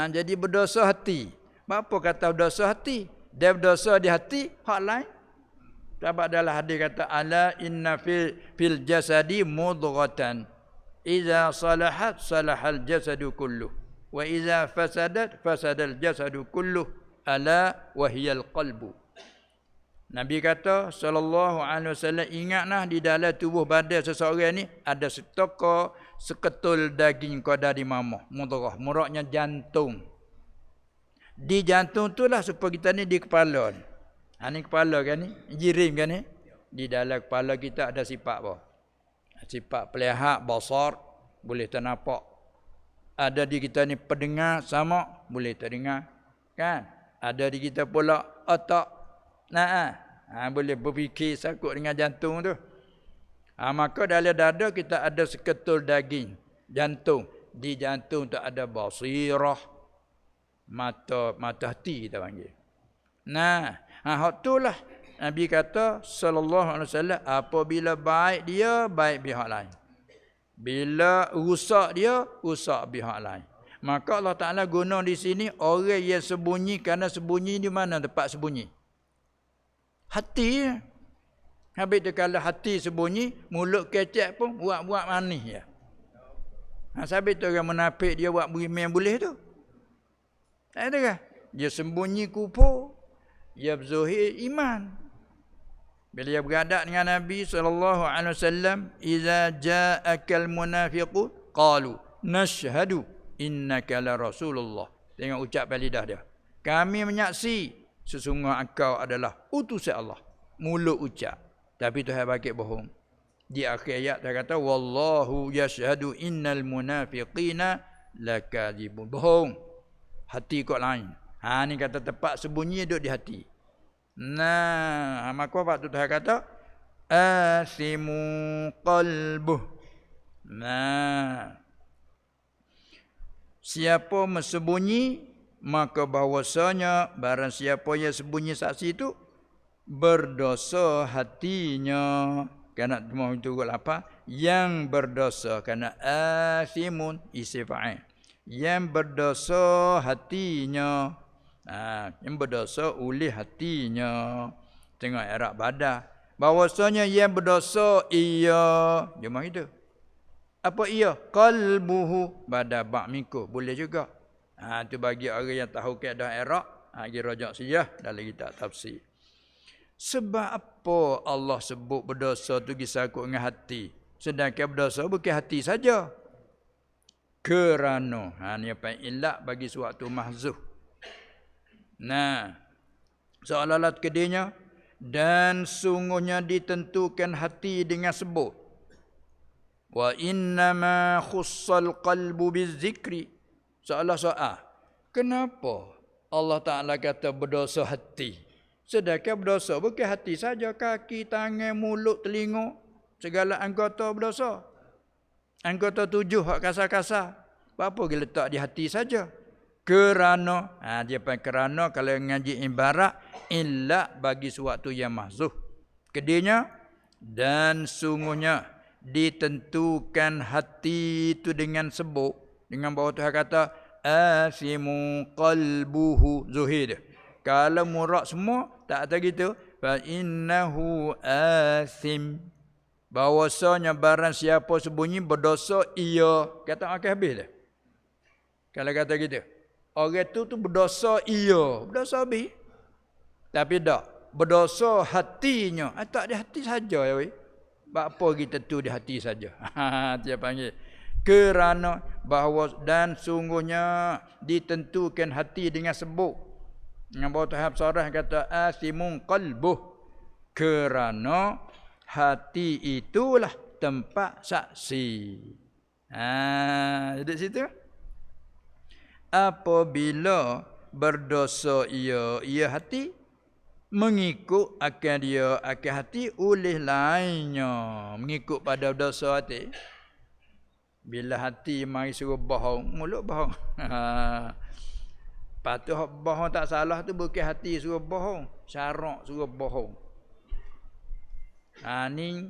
[SPEAKER 1] Jadi berdosa hati. Apa kata berdosa hati? Dia berdosa di hati, hak lain. Sebab dalam hadis kata ala inna fil jasadi mudghatan. Iza salahat salahal jasadu kulluh. Wa iza fasadat fasadal jasadu kulluh. Ala wahiyal qalbu. Nabi kata sallallahu alaihi wasallam, ingatlah di dalam tubuh badan seseorang ni ada seketul daging qadar di mamah, mudrah, muraknya jantung. Di jantung itulah supaya kita ni di kepala ni. Ni kepala kan ni, jirim kan ni. Di dalam kepala kita ada sifat apa? Sifat pelihat, basar, boleh ternampak. Ada di kita ni pendengar, sama, boleh terdengar. Kan? Ada di kita pula otak. Boleh berfikir sakut dengan jantung tu. Maka dalam dada kita ada seketul daging jantung. Di jantung tu ada basirah, mata hati kita panggil. Hak itulah Nabi kata sallallahu alaihi wasallam, apabila baik dia, baik pihak lain. Bila rusak dia, rusak pihak lain. Maka Allah Taala guna di sini orang yang sembunyi, kerana sembunyi di mana tempat sembunyi? Hati. Habis tu kalau hati sembunyi, mulut kecek pun buat manis ya. Sabit tu orang munafik dia buat beriman boleh tu. Tak ada kah? Dia sembunyi kufur, dia berzuhir iman. Bila dia berhadap dengan Nabi sallallahu alaihi wasallam, "Idza ja'akal munafiqun qalu nashhadu innaka la rasulullah. Tengok ucapan lidah dia. Kami menyaksi sesungguhnya engkau adalah utusan Allah. Mulut ucap. Tapi Tuhan bagi bohong. Di akhir ayat dia kata wallahu yashhadu innal munafiqina lakadzibun. Bohong. Hati kau lain. Ni kata tepat sembunyi duduk di hati. Nah, maka apa tu Tuhan kata asimu qalbuh. Nah, siapa mensembunyi maka bahwasanya barang siapa yang sembunyi saksi itu berdosa hatinya. Kerana cuma itu apa? Yang berdosa. Kerana asimun isim fa'il. Yang berdosa hatinya. Yang berdosa oleh hatinya. Tengok Arab badah. Bahwasanya yang berdosa ia. Cuma itu. Apa ia? Qalbuhu badah bak mikuh. Boleh juga. Itu bagi orang yang tahu keadaan Arab. Lagi rajak siyah dalam kitab tafsir. Sebab apa Allah sebut berdosa tu disangkut dengan hati. Sedangkan berdosa bukan hati saja. Kerana. Ni apa ilat bagi suatu mahzuh. Nah. Soalan kedenya. Dan sungguhnya ditentukan hati dengan sebut. Wa innama khussal qalbu bizikri. Soal. Kenapa Allah Ta'ala kata berdosa hati? Sedangkan berdosa bukan hati saja, kaki, tangan, mulut, telinga, segala anggota berdosa. Anggota 7 hak kasar-kasar. Apa dia letak di hati saja? Kerana, dia panggil kerana kalau ngaji ibarat illa bagi suatu yang mahzuh. Kedua, dan sungguhnya ditentukan hati itu dengan sebut, dengan bahawa Tuhan kata asimu qalbuhu zuhid. Kalau murak semua tak ada gitu. Fa innahu asim. Bahwasanya barang siapa sembunyi berdosa ia. Kata akan habis dah. Kalau kata gitu. Orang tu berdosa ia. Berdosa habis. Tapi tak. Berdosa hatinya. Tak di hati saja ya weh. Apa kita tu di hati saja. Dia panggil. Kerana bahawa dan sungguhnya ditentukan hati dengan sebut. Yang bahawa Tuhan Sarah kata asimun qalbuh. Kerana hati itulah tempat saksi. Duduk situ. Apabila berdosa ia hati, mengikut akan dia akan hati oleh lainnya. Mengikut pada dosa hati. Bila hati mari suruh bohong, mulut bohong. Patut bohong tak salah tu bukan hati suruh bohong, syarak suruh bohong. Ni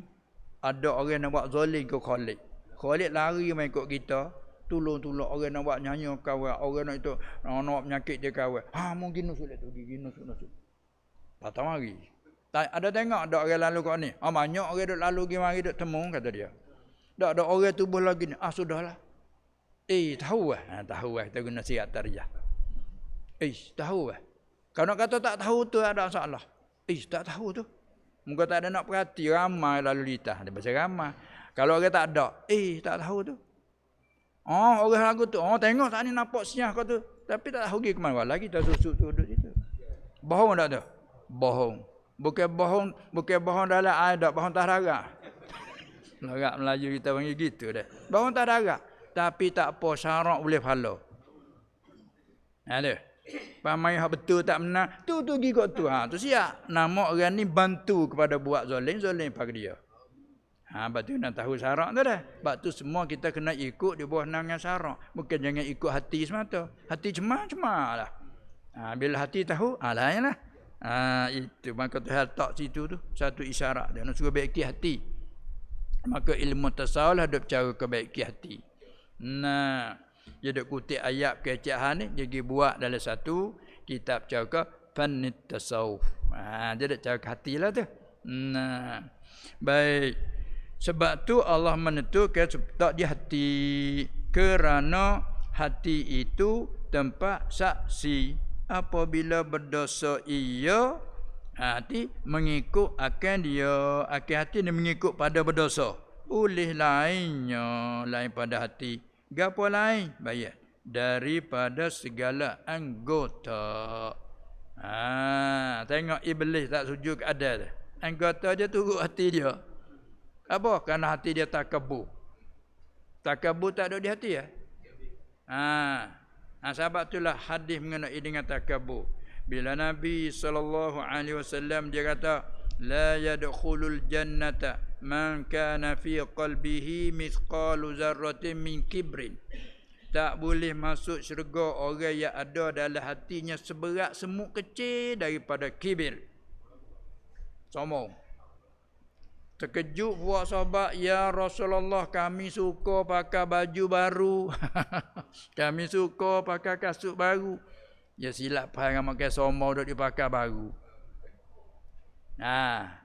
[SPEAKER 1] ada orang nak buat zalim ke Khalid. Khalid lari main ikut kita, tolong-tolong orang nak buat nyanyi kawan, orang nak itu nak buat penyakit dia kawan. Mungkin nusuk tu gigi nusuk. Patut mari. Ada tengok ada orang lalu kat ni. Banyak orang duk lalu pergi mari duk temu kata dia. Tak ada orang tubuh lagi ni. Sudahlah. Tahu kita guna sirat tarjah. Tahu kalau nak kata tak tahu tu ada masalah. Tak tahu tu. Muka tak ada nak perhati. Ramai lalu lintas. Dia baca ramai. Kalau orang tak ada. Tak tahu tu. Orang lagu tu. Tengok tak ni nampak siah kau tu. Tapi tak tahu pergi ke mana. Lagi tak susuk tu duduk situ. Bohong tak tu? Bohong. Bukan bohong dalam air tak. Bohong tak darah. Larak Melayu kita panggil gitu dah. Bohong tak darah. Tapi tak apa. Syarak boleh follow. Ada. Pamai hak betul tak benar. Tu pergi kot tu. Tu siap. Nama orang ni bantu kepada buat zalim pada dia. Sebab tu nak tahu syarak tu dah. Sebab tu semua kita kena ikut di bawah naungan syarak. Bukan jangan ikut hati semata. Hati cemar lah. Bila hati tahu, lain lah. Itu maka tu letak situ tu. Satu isyarat dia. Nak suruh baiki hati. Maka ilmu tasawuf lah ada cara kebaiki hati. Dia duk kutip ayat kecehan ni, dia pergi buat dalam satu kitab cara Fanit Tasawuf. Dia duk cara hati lah tu. Baik. Sebab tu Allah menentukan tak di hati. Kerana hati itu tempat saksi. Apabila berdosa ia, hati mengikut akan dia. Akan hati dia mengikut pada berdosa. Oleh lainnya. Lain pada hati. Gapo lain? Bayar. daripada segala anggota. Tengok iblis tak sujud ada tu. Anggota dia turut hati dia. Apa? Kerana hati dia takabur. Takabur tak ada di hati ya? Sebab itulah hadis mengenai dengan takabur. Bila Nabi SAW dia kata, la yadkhulul jannata man kana fi qalbihi mithqalu zarratin min kibrin. Tak boleh masuk syurga orang yang ada dalam hatinya seberat semut kecil daripada kibir. Sombong. Terkejut buat sahabat, ya Rasulullah, kami suka pakai baju baru. Kami suka pakai kasut baru. Ya silap faham makan sombong duk dipakai baru.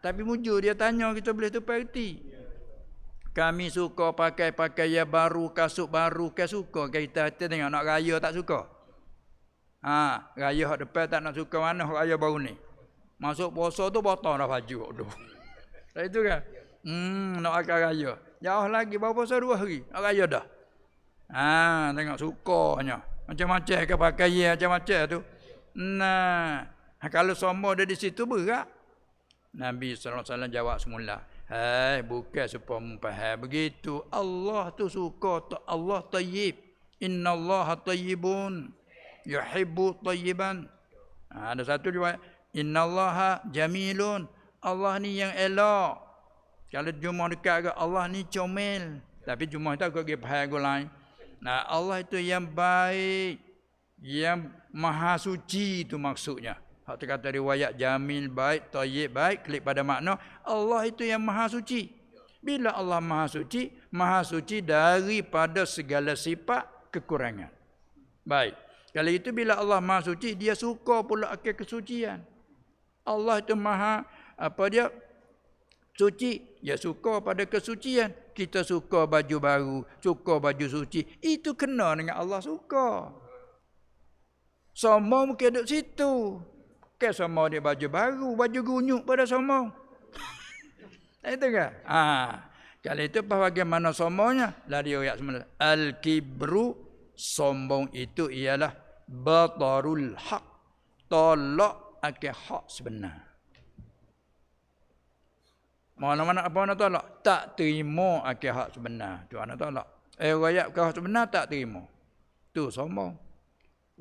[SPEAKER 1] Tapi mujur dia tanya kita boleh tupai. Kami suka pakai pakaian baru, kasut baru, suka kita tengok nak raya tak suka. Raya hak depan tak nak suka mana raya baru ni. Masuk puasa tu potong dah baju tu. Itu kan. Nak akan raya. Jauh lagi baru puasa 2 hari. Nak raya dah. Tengok sukanya. Macam-macam ke pakaian macam-macam tu. Kalau sombong dia di situ berat. Nabi SAW jawab semula. Bukan supaya memfaham begitu. Allah tu suka. Allah tayyib. Inna Allah tayyibun. Yuhibbu tayyiban. Ada satu riwayat. Inna Allah jamilun. Allah ni yang elok. Kalau jumlah dekat ke Allah ni comel. Tapi jumlah tak kau pergi faham lain. Allah itu yang baik. Yang maha suci itu maksudnya. Hak kata riwayat jamil baik, tayyib baik, klik pada makna Allah itu yang maha suci. Bila Allah maha suci daripada segala sifat kekurangan. Baik. Kalau itu bila Allah maha suci, dia suka pula akan kesucian. Allah itu maha suci, dia suka pada kesucian. Kita suka baju baru, suka baju suci, itu kena dengan Allah suka. Sombong mungkin duduk situ. Sombong dia baju baru, baju gunyuk pada sombong. Itu kan? Kalau itu bagaimana sombongnya? Lari ayat semula. Al-kibru, sombong itu ialah batarul haq. Tolak akan hak sebenar. Mana-mana apa nak tolak? Tak terima akan hak sebenar. Tu anak tolak. Ayat ke hak sebenar tak terima. Tu sombong.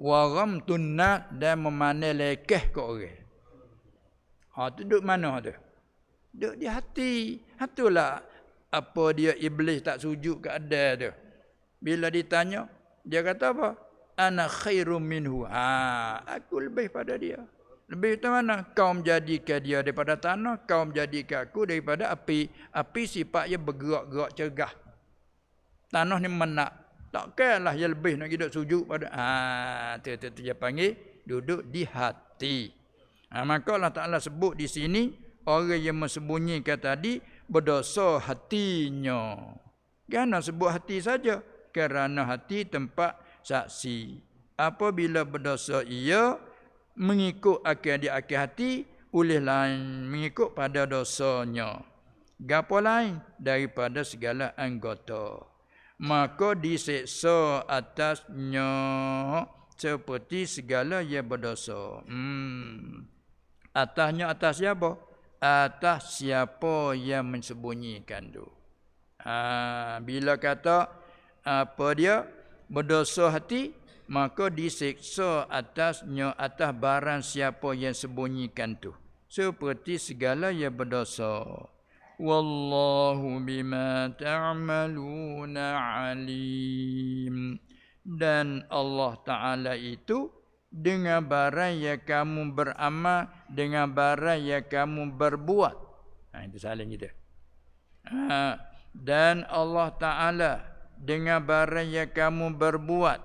[SPEAKER 1] Waram tunat dan memandai lekeh ke orang. Tu duduk mana tu? Duduk di hati. Itulah apa dia iblis tak sujud ke ada tu. Bila ditanya, dia kata apa? Ana khairum minhu. Aku lebih pada dia. Lebih tu mana? Kau menjadikan dia daripada tanah, kau menjadikan aku daripada api. Api sifatnya bergerak-gerak cergah. Tanah ni menak. Takkanlah yang lebih nak duduk sujud pada. Tu dia panggil duduk di hati. Maka Allah Ta'ala sebut di sini, orang yang mensembunyikan tadi berdosa hatinya. Kerana sebut hati saja. Kerana hati tempat saksi. Apabila berdosa ia mengikut akal di akal hati, oleh lain mengikut pada dosanya. Gapo lain daripada segala anggota. Maka diseksa atasnya seperti segala yang berdosa. Atasnya atas siapa? Atas siapa yang mensembunyikan tu. Bila kata apa dia berdosa hati, maka diseksa atasnya atas barang siapa yang sembunyikan tu. Seperti segala yang berdosa. Wallahu bima ta'maluna alim. Dan Allah Ta'ala itu dengan barang yang kamu beramal, dengan barang yang kamu berbuat. Itu saling kita. Dan Allah Ta'ala dengan barang yang kamu berbuat,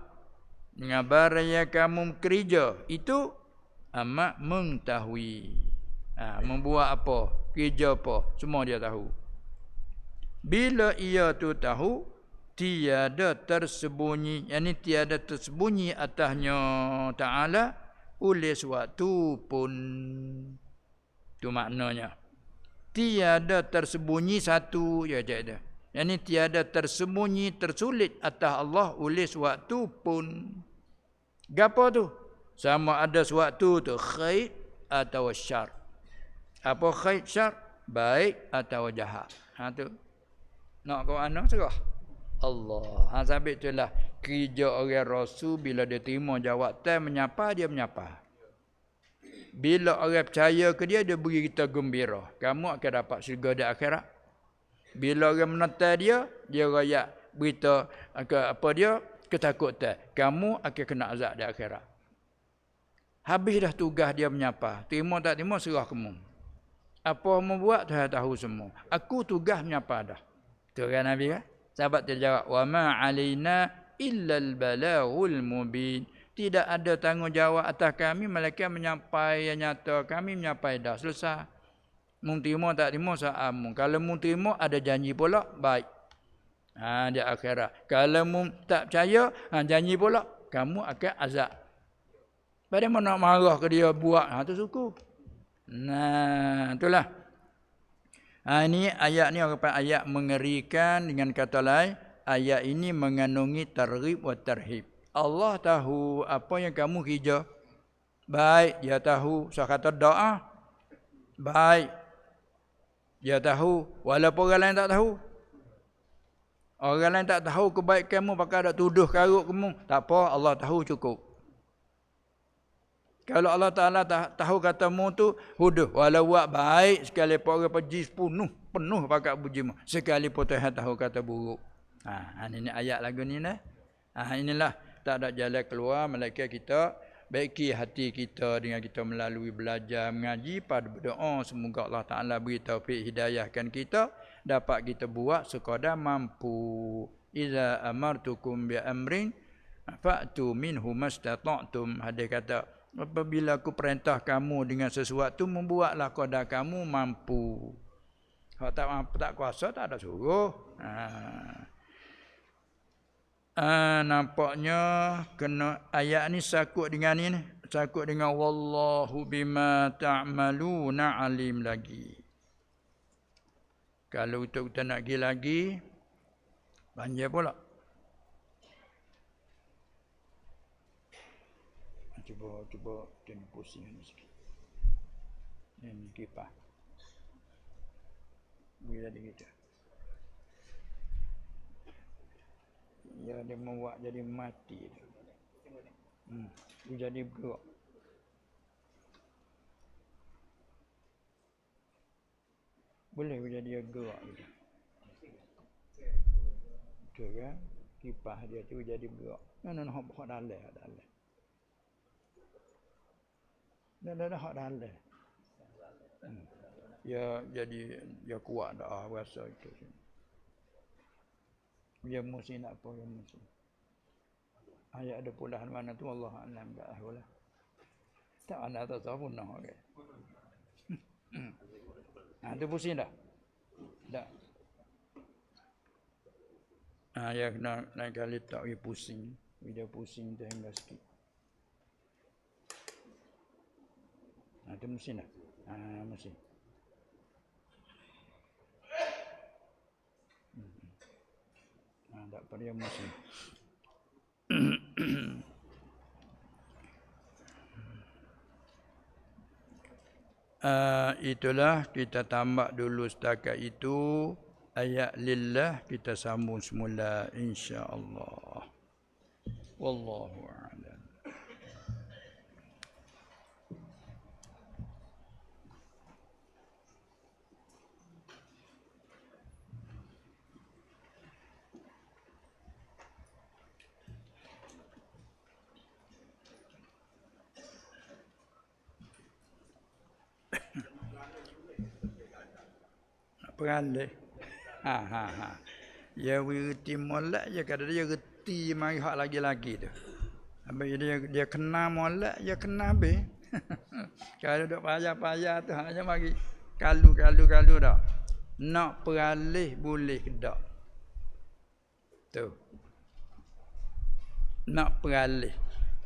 [SPEAKER 1] dengan barang yang kamu kerja, itu amat mengetahui. Membuat apa, kerja apa, semua dia tahu. Bila ia tu tahu, tiada tersembunyi, tiada tersembunyi atasnya Ta'ala oleh suatu pun. Tu maknanya. Tiada tersembunyi satu, ya ada. Yang ni tiada tersembunyi, tersulit atas Allah oleh sewaktu pun. Gapo tu? Sama ada sewaktu tu khair atau syar. Apa khair syar? Baik atau jahat. Ha tu. Nak kau ana serah Allah. Ha sabit itulah kerja orang rasul bila dia terima jawatan menyapa dia menyapa. Bila orang percaya ke dia beri kita gembira. Kamu akan dapat syurga di akhirat. Bila orang menentang dia royak berita apa dia ketakutan. Kamu akan kena azab di akhirat. Habis dah tugas dia menyapa. Terima tak terima serah kamu. Apa mau buat Tuhan tahu semua. Aku tugas menyapa dah. Tu kan Nabi kan? Sahabat dia jawab, "Wa ma 'alaina illa al-balaghul mubin." Tidak ada tanggungjawab atas kami melainkan menyampai yang nyata. Kami menyampai dah selesai. Mung terima tak terima soal. Kalau mung terima ada janji pula baik. Ha di akhirat. Kalau mung tak percaya, janji pula kamu akan azab. Pada mana nak marah ke dia buat, tu suku. Nah, itulah. Ini ayat ni orang panggil ayat mengerikan, dengan kata lain ayat ini mengandungi targhib wa tarhib. Allah tahu apa yang kamu kerja. Baik, dia tahu. Saya kata doa. Baik. Dia tahu walaupun orang lain tak tahu. Orang lain tak tahu kebaikanmu pakai ada tuduh karut kamu. Tak apa, Allah tahu cukup. Kalau Allah Ta'ala tahu katamu tu huduh. Walau buat baik sekali pun orang pergi penuh pakai puji mu. Sekali pun Tuhan tahu kata buruk. Ini ayat lagu ni nah. Inilah tak ada jalan keluar melainkan kita baiki hati kita dengan kita melalui belajar mengaji pada berdoa semoga Allah Ta'ala beri taufik hidayahkan kita dapat kita buat sekadar mampu. Iza amartukum bi amrin fa'tu minhu mastata'tum. Hadis kata apabila aku perintah kamu dengan sesuatu, membuatlah kadar kamu mampu. Kalau tak mampu, tak kuasa, tak ada suruh. Nampaknya kena ayat ni sakut dengan ni. Sakut dengan wallahu bima ta'maluna alim lagi. Kalau kita nak pergi lagi, panjang pula. Cuba tengok pusing ni sikit. Ini kipas. Bila dia gitu. Ya dia membuat jadi mati. Dia jadi bergerak. Boleh jadi gerak gitu. Betul kan? Kipas dia tu jadi bergerak. Nak hok dalam. Dah hak dalam. Ya jadi dia kuat dah rasa itu. Dia mesti nak apa yang mesti. Ayat ada pulahan mana tu Allah alam tak tahulah. Tak ada tahu pun nak okey. Tu pusing dah. Dah. Ya kena lain kali tak pusing. Bila pusing tu hingga sikit. Itu mesin dah. Mesin. Tak perlu mesin. Itulah kita tambah dulu setakat itu. Ayat lillah kita sambung semula insya-Allah. Wallahu a'lam. Peralih. Ya wirti molek je kata dia reti mari hak lagi-lagi tu. Habis dia kena molek, dia kena habis. Kalau duk payah-payah tu hanya mari kalu dah. Nak peralih boleh ke tak? Tu. Nak peralih.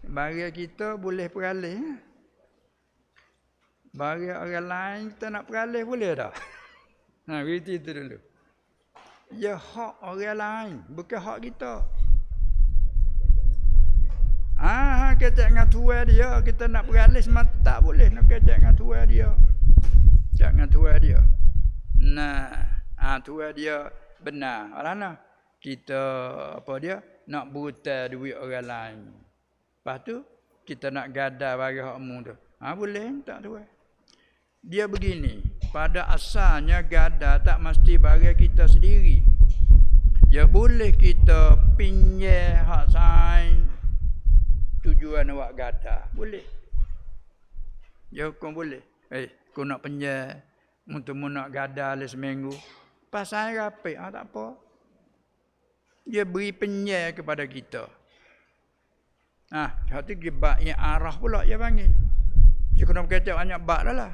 [SPEAKER 1] Bagi kita boleh peralih. Bagi orang lain kita nak peralih boleh tak? Beriti itu dulu. Ya hak orang lain, bukan hak kita. Kecek dengan tuan dia, kita nak beralih semata tak boleh nak kecek dengan tuan dia. Jangan tuan dia. Nah, tuan dia benar. Alana kita apa dia nak buta duit orang lain. Lepas tu kita nak gadah bagi hakmu tu. Boleh tak tuan? Dia begini, pada asalnya gadah tak mesti bagi kita sendiri. Ya boleh kita pinjam hak sain tujuan awak gadah. Boleh. Ya kau boleh. Kau nak pinjam untuk nak gadah le seminggu. Pasal rapih, tak apa. Dia beri pinjam kepada kita. Satu bak yang arah pula dia panggil. Dia kena berkata banyak bak dah lah.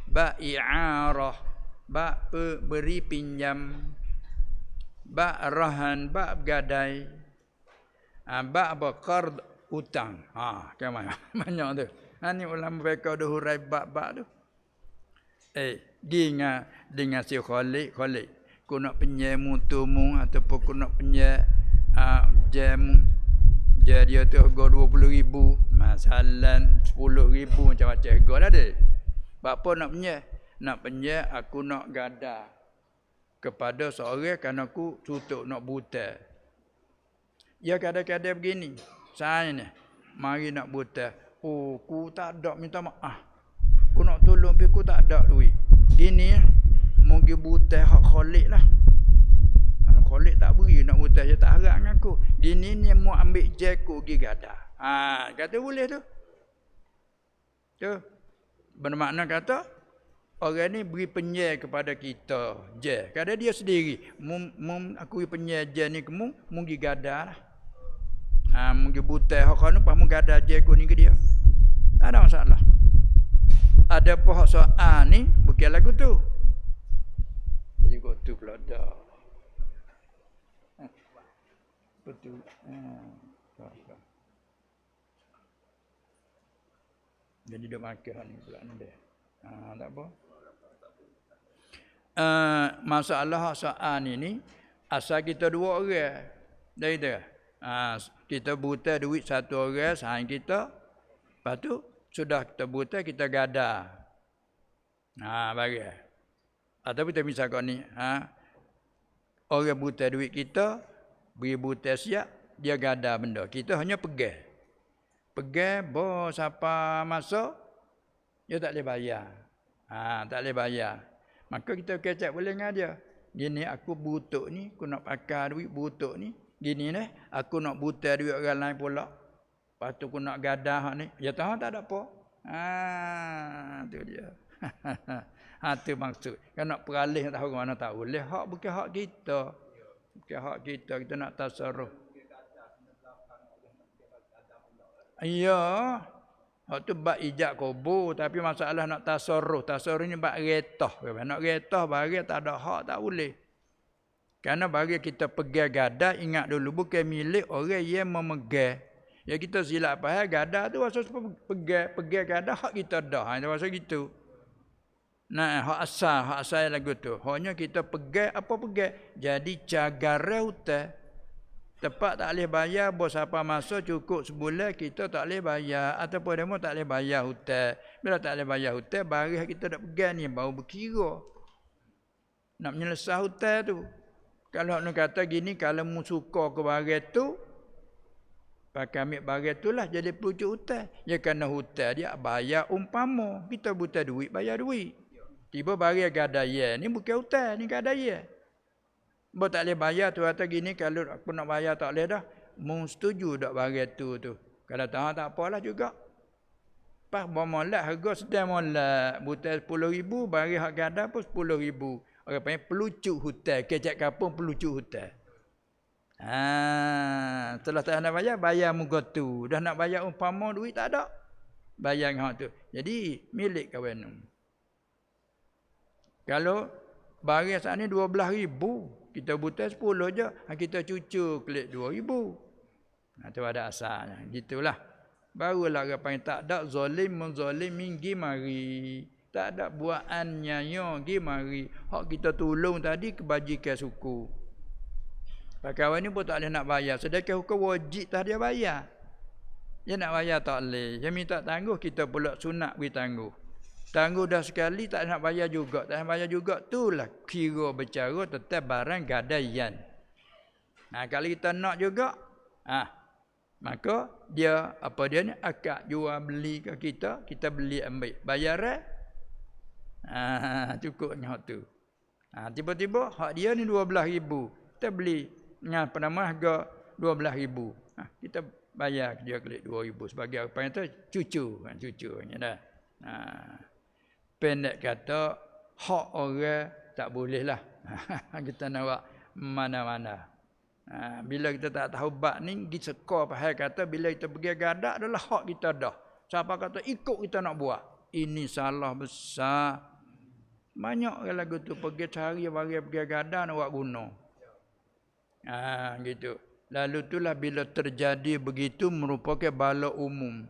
[SPEAKER 1] Bak i'arah, bak beri pinjam, bak rahan, bak gadai, bak apa qard utang. Kan banyak tu. Ni ulama fiqh dah hurai bak-bak tu. Dengan si Khalid, ku nak pinjam mutumu ataupun ku nak pinjam jamu. Dia tu harga 20,000, masalan 10,000 macam-macam harga lah dia. Apa nak pinjam? Nak pinjam aku nak gadah kepada seorang kerana aku tutup nak buta. Ya kadang-kadang begini. Saya ni mari nak buta. Ku tak ada minta maaf. Ku nak tolong tapi ku tak ada duit. Gini mungkin buta hak Khalid lah. Khalid tak beri nak buta, dia tak harap dengan aku. Gini ni mau ambil jaku pergi gadah. Kata boleh tu. Tu. Bermakna kata orang ni beri penyel kepada kita je. Kadang dia sendiri aku beri penyel je ni ke mu pergi gadah lah. Mungkin buta hak kan pas mu gadah je aku ni ke dia. Tak ada masalah. Ada pohon soal ni bukan lagu tu. Jadi kau tu pula dah. Betul. Jadi dia makan ni pula ni dia. Tak apa. Masalah soal ni asal kita dua orang. Dah itu. Kita buta duit satu orang saing kita. Lepas tu sudah kita buta kita gadah. Bagi. Atau kita misalkan ni, orang buta duit kita, beri buta siap, dia gadah benda. Kita hanya pegang. Bos siapa masuk, dia tak boleh bayar. Tak boleh bayar. Maka kita kecek boleh dengan dia. Gini aku butuh ni, aku nak pakai duit butuh ni. Gini ni, aku nak buta duit orang lain pula. Lepas tu aku nak gadah ni. Ya tahu tak ada apa. Tu dia. Tu maksud. Kan nak peralih tahu ke mana tak boleh. Hak bukan hak kita. Bukan hak kita. Kita nak tasarruf. Ya. Hak tu bab ijab kubur. Tapi masalah nak tasarruf. Tasarruf ni bab retah. Nak retah bagi tak ada hak tak boleh. Kerana bagi kita pegang gadah, ingat dulu bukan milik orang yang memegang. Ya kita silap faham gadah tu asal pegang gadah hak kita dah. Itu pasal gitu. Hak asal lagu tu. Haknya kita pegang apa pegang. Jadi cagare hutang. Tepat tak boleh bayar, bos apa masa cukup sebulan kita tak boleh bayar ataupun demo tak boleh bayar hutang. Bila tak boleh bayar hutang, baris kita dak pegang ni baru berkira. Nak menyelesaikan hutang tu. Kalau nak kata gini, kalau mu suka ke barang tu, pakai ambil barang tu lah jadi pelucuk hutang. Ya kerana hutang dia bayar umpama. Kita buta duit, bayar duit. Tiba barang gadaya ni bukan hutang, ni gadaya. Bawa tak boleh bayar tu kata gini, kalau aku nak bayar tak boleh dah. Mu setuju tak barang tu. Kalau tak apalah juga. Pas bawa molat, harga sedang molat. Buta 10,000, barang hak gada pun 10,000. Orang panggil pelucuk hutang. Kecak kampung pelucuk hutang. Setelah tak nak bayar muka tu. Dah nak bayar umpama duit tak ada. Bayar hak tu. Jadi milik kawan tu. Kalau barang saat ni 12,000. Kita buta 10 je. Kita cucuk klik 2,000. Itu ada asalnya. Gitulah. Barulah orang panggil tak ada zalim menzalim minggi mari. Tak ada buaan nyanyo gi mari. Hak kita tolong tadi kebajikan suku. Kawan ni pun tak boleh nak bayar. Sedekah hukum wajib tak dia bayar. Dia nak bayar tak boleh. Dia minta tangguh, kita pula sunat beri tangguh. Tangguh dah sekali tak nak bayar juga. Tak nak bayar juga, itulah kira bercara tetap barang gadaian. Kalau kita nak juga, maka dia apa dia ni akad jual beli ke kita beli ambil. Bayaran cukupnya hak tu. Tiba-tiba hak dia ni 12,000. Kita beli dengan penama harga 12,000. Kita bayar dia klik 2,000 sebagai apa yang tu cucunya dah. Pendek kata hak orang tak boleh lah. Kita nak buat mana-mana. Bila kita tak tahu bab ni, kita sekor pahal kata bila kita pergi gadak adalah hak kita dah. Siapa kata ikut kita nak buat. Ini salah besar. Banyak orang lagu tu pergi cari bagi pergi gadak nak buat guna. Gitu. Lalu itulah bila terjadi begitu merupakan bala umum.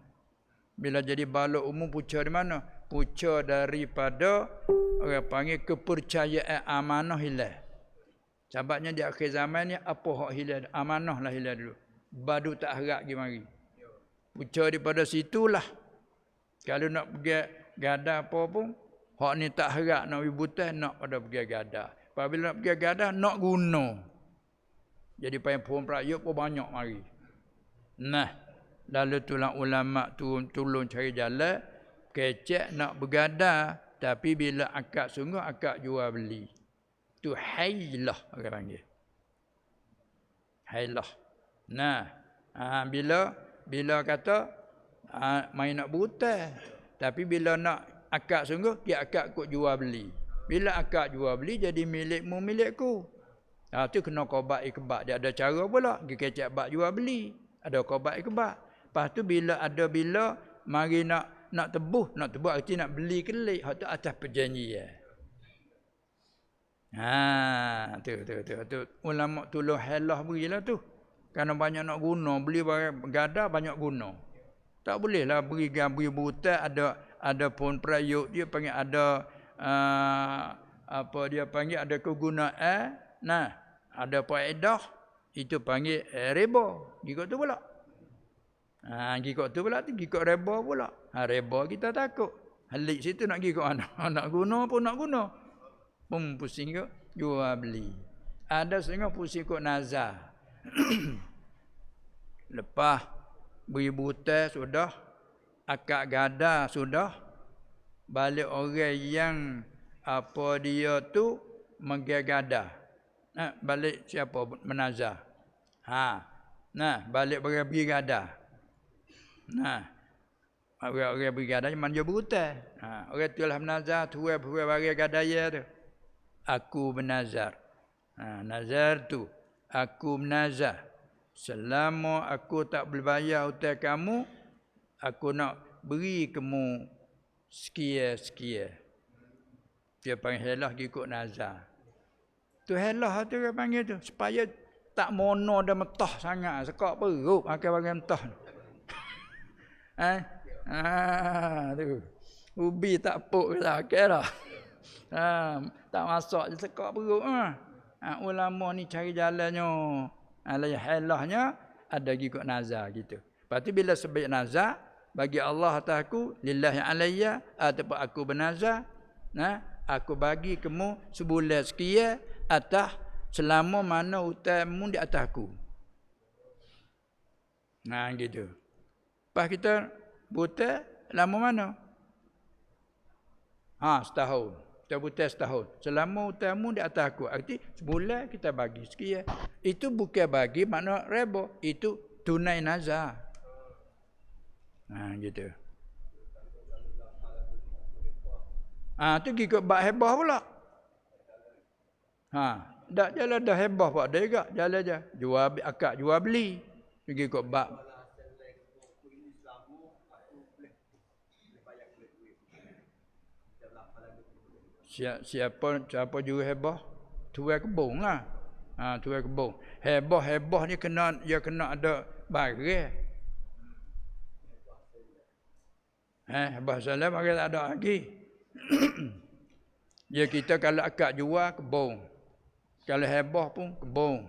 [SPEAKER 1] Bila jadi bala umum punca di mana? Punca daripada orang panggil kepercayaan amanah hilang. Sebabnya di akhir zaman ni apa hak hilang? Amanah lah hilang dulu. Badu tak harap pergi mari. Punca daripada situlah. Kalau nak pergi gada apa pun, hak ni tak harap nak wibutan nak pada pergi gada. Apabila nak pergi gada nak guna. Jadi payung perayuk pun banyak mari. Lalu tulang ulama tolong cari jalan kecek nak bergada, tapi bila akad sungguh akad jual beli. Tu hailah orang panggil. Hailah. Bila kata main nak berhutang, tapi bila nak akad sungguh dia akad kok jual beli. Bila akad jual beli jadi milikmu milikku. Tu kena qobat ikbat. Dia ada cara pula. Dia kecek bab jual beli. Ada qobat ikbat. Lepas tu bila mari nak tebuh arti nak beli kelik. Hak tu atas perjanjian. Tu ulama tolong halah berilah tu. Kerana banyak nak guna, beli barang gada banyak guna. Tak bolehlah beri berhutang ada pun perayuk dia panggil ada apa dia panggil ada kegunaan. Ada faedah itu panggil riba. Gikot tu pula. Gikot tu pula tu gikot riba pula. Riba kita takut. Halik situ nak gikot mana? Nak guna pun nak guna. Pun pusing ke jual beli. Ada setengah pusing kok nazar. Lepas beri butai sudah, akad gada sudah, balik orang yang apa dia tu menggagada. Balik siapa menazar. Balik bagi gada. Orang bagi gada mana dia berhutang. Orang tu lah menazar, tuai bagi gadaya tu. Aku menazar. Nazar tu aku menazar. Selama aku tak berbayar hutang kamu, aku nak beri kamu sekian. Dia panggil helah ikut nazar. Tu helah tu dia panggil tu. Supaya tak mono dah metah sangat. Sekak perut pakai bagian mentah. Tu. Ubi tak puk lah. Okay lah. Tak masuk je sekak perut. Ulama ni cari jalannya. Helahnya ada ikut nazar gitu. Lepas tu bila sebut nazar, bagi Allah atas aku, lillahi alayya, ataupun aku bernazar, aku bagi kamu sebulan sekian atas selama mana hutangmu di atas aku. Gitu. Lepas kita hutang lama mana? Setahun. Kita hutang setahun. Selama hutangmu di atas aku. Arti sebulan kita bagi sekian. Itu bukan bagi makna riba. Itu tunai nazar. Gitu. Tu ikut bab hebah pula. Dak jalan dah hebah pak dia juga. Jalan je. Akad jual beli. Pergi ikut bab. Siapa juru hebah? Tuai kebun lah. Tuai kebun. Hebah ni kena ada barang. Hebah salam barang tak ada lagi. Ya kita kalau akad jual kebun. Kalau hebah pun kebun.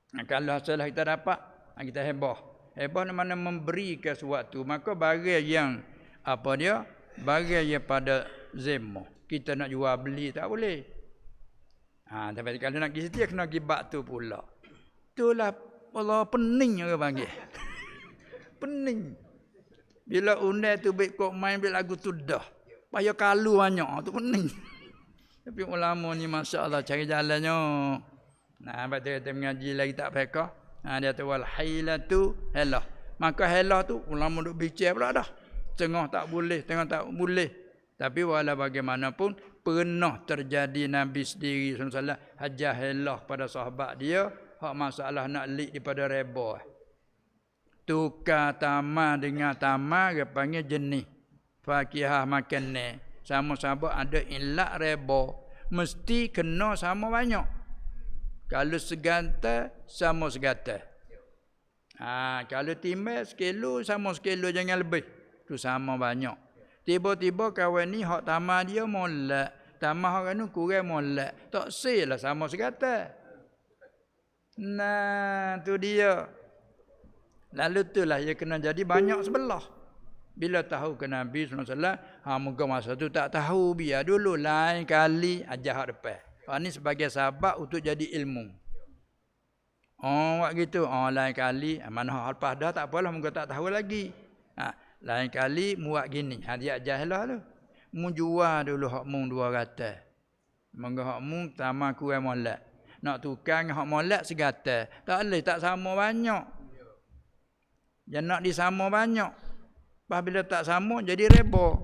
[SPEAKER 1] Kalau hasil kita dapat, kita heboh. Heboh mana memberikan sesuatu, maka barang yang apa dia? Barang yang pada zemo. Kita nak jual beli tak boleh. Tapi kalau nak pergi situ kena pergi bab tu pula. Itulah Allah pening orang panggil. Pening. Bila undai tu baik kok main bila lagu tu dah. Payah kalu banyak tu pening. Tapi ulama ni masya-Allah cari jalannya. Betul kita mengaji lagi tak fiqh. Dia tu wal hailatu helah. Maka helah tu ulama duk bincang pula dah. Tengah tak boleh, tengah tak boleh. Tapi walau bagaimanapun pernah terjadi Nabi sendiri SAW hajah helah pada sahabat dia. Hak masalah nak lik daripada reba. Tukar tamar dengan tamar dia panggil jenis. Fakihah makan ni. Sama-sama ada ilak reba. Mesti kena sama banyak. Kalau segata, sama segata. Kalau timbal sekilo, sama sekilo jangan lebih. Tu sama banyak. Tiba-tiba kawan ni hak tamar dia molek. Tamar orang ni kurang molek. Tak sel lah sama segata. Nah, tu dia. Lalu itulah dia kena jadi banyak sebelah. Bila tahu ke Nabi SAW, moga masa tu tak tahu, biar dulu lain kali ajar hak depan. Ni sebagai sahabat untuk jadi ilmu. Buat gitu. Lain kali, mana hak lepas dah tak apalah, moga tak tahu lagi. Lain kali muat gini. Dia ajar lah tu. Mu jual dulu hak mung 200. Moga hak mung sama kurang molek. Nak tukar hak molek segata. Tak boleh, tak sama banyak. Jangan nak disama banyak. Lepas bila tak sama, jadi reba.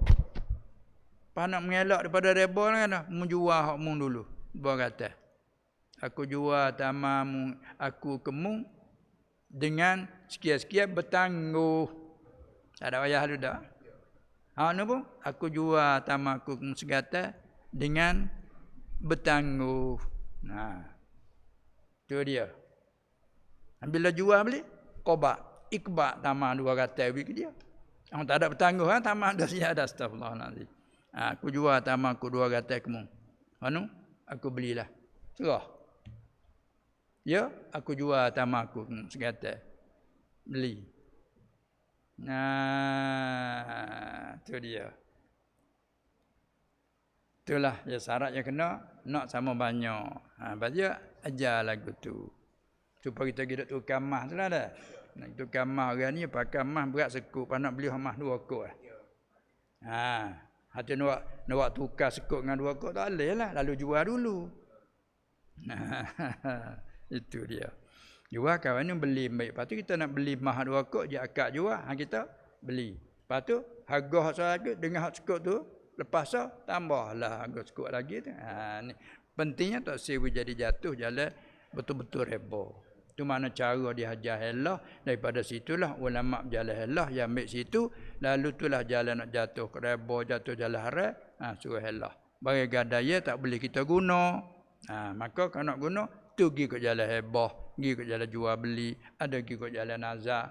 [SPEAKER 1] Lepas nak mengelak daripada reba kan, mu jual hak mung dulu. 200. Aku jual tamamu, aku kemung dengan sekian-sekian bertangguh. Tak ada payah tu dah. Ni pun aku jual tamaku segata dengan bertangguh. Tu dia. Bila jual beli, qobak, ikbak tamah 200 bagi dia. Tak ada bertangguh, tamah dah siap dah, astagfirullahalazim. Aku jual tamaku 200 kemung. Aku belilah. Serah. Ya, aku jual tamaku segata. Beli. Tu dia. Itulah ya syarat yang kena nak sama banyak. Baca ajar lagu tu. Supaya kita pergi tukar mah tu lah dah. Nak tukar mah orang ni pakai mah berat sekut, pas nak beli mah 2 kok. Hati nak tukar sekut dengan 2 kok tak boleh lah. Lalu jual dulu. Itu dia. Jual kawan ni beli baik. Lepas tu kita nak beli mah 2 kok, dia akak jual, kita beli. Lepas tu harga hak lagi dengan hak sekut tu lepas tu tambahlah harga sekut lagi tu. Ni pentingnya tak sewa jadi jatuh jalan betul-betul reba. Tu mana cara dia hajar helah, daripada situlah ulama berjalan helah yang ambil situ, lalu itulah jalan nak jatuh ke reba, jatuh jalan haram, suruh helah. Bagi gadaya tak boleh kita guna. Maka kalau nak guna tu pergi ke jalan hebah, pergi ke jalan jual beli, ada pergi ke jalan nazar.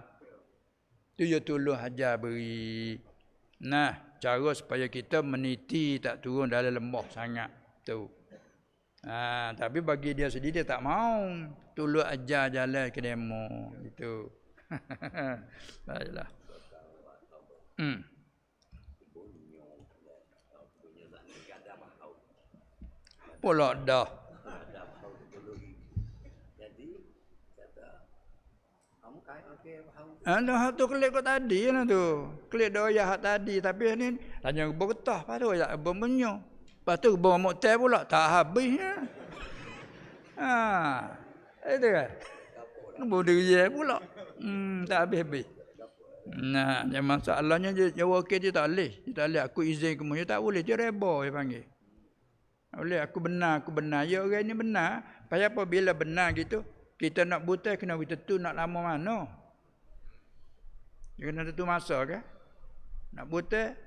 [SPEAKER 1] Tu ya tolong hajar beri. Cara supaya kita meniti tak turun dalam lembah sangat tu. Tapi bagi dia sendiri dia tak mau. Tolong ajar jalan ke demo gitu. Baiklah. Pula dah. Hak tu klik kau tadi lah tu. Klik doya hak tadi. Tapi ni tanya bergetah. Lepas tu ya bermenyo. Lepas tu bawa moktel pula. Tak habisnya. Itu kan. Bodoh je pula. Tak habis-habis. Yang masalahnya dia wakil dia tak boleh. Dia tak boleh. Aku izin kamu. Dia tak boleh. Dia reba dia panggil. Tak boleh. Aku benar. Ya orang ni benar. Pasal apa bila benar gitu. Kita nak buta kena kita tu nak lama mana. Dia kena tentu masa kan. Nak buta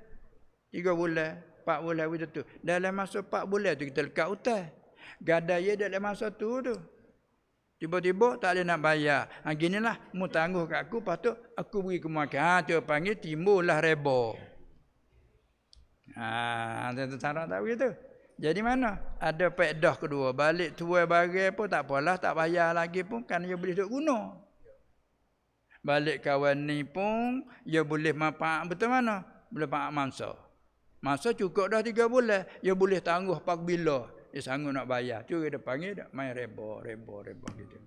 [SPEAKER 1] 3 bulan, 4 bulan kita tu. Dalam masa 4 bulan tu kita lekat hutang. Gadaya dalam masa tu. Tiba-tiba tak boleh nak bayar. Ginilah mu tangguh kat aku, lepas tu aku beri ke makan. Tu panggil timbullah reba. Cara tak begitu. Jadi mana? Ada faedah kedua. Balik tuai barang pun tak apalah, tak bayar lagi pun kan dia boleh duk guna. Balik kawan ni pun dia boleh manfaat betul mana? Boleh manfaat masa. Masa cukup dah 3 bulan, dia boleh tangguh apabila dia sanggup nak bayar. Tu dia panggil dak main reba gitu.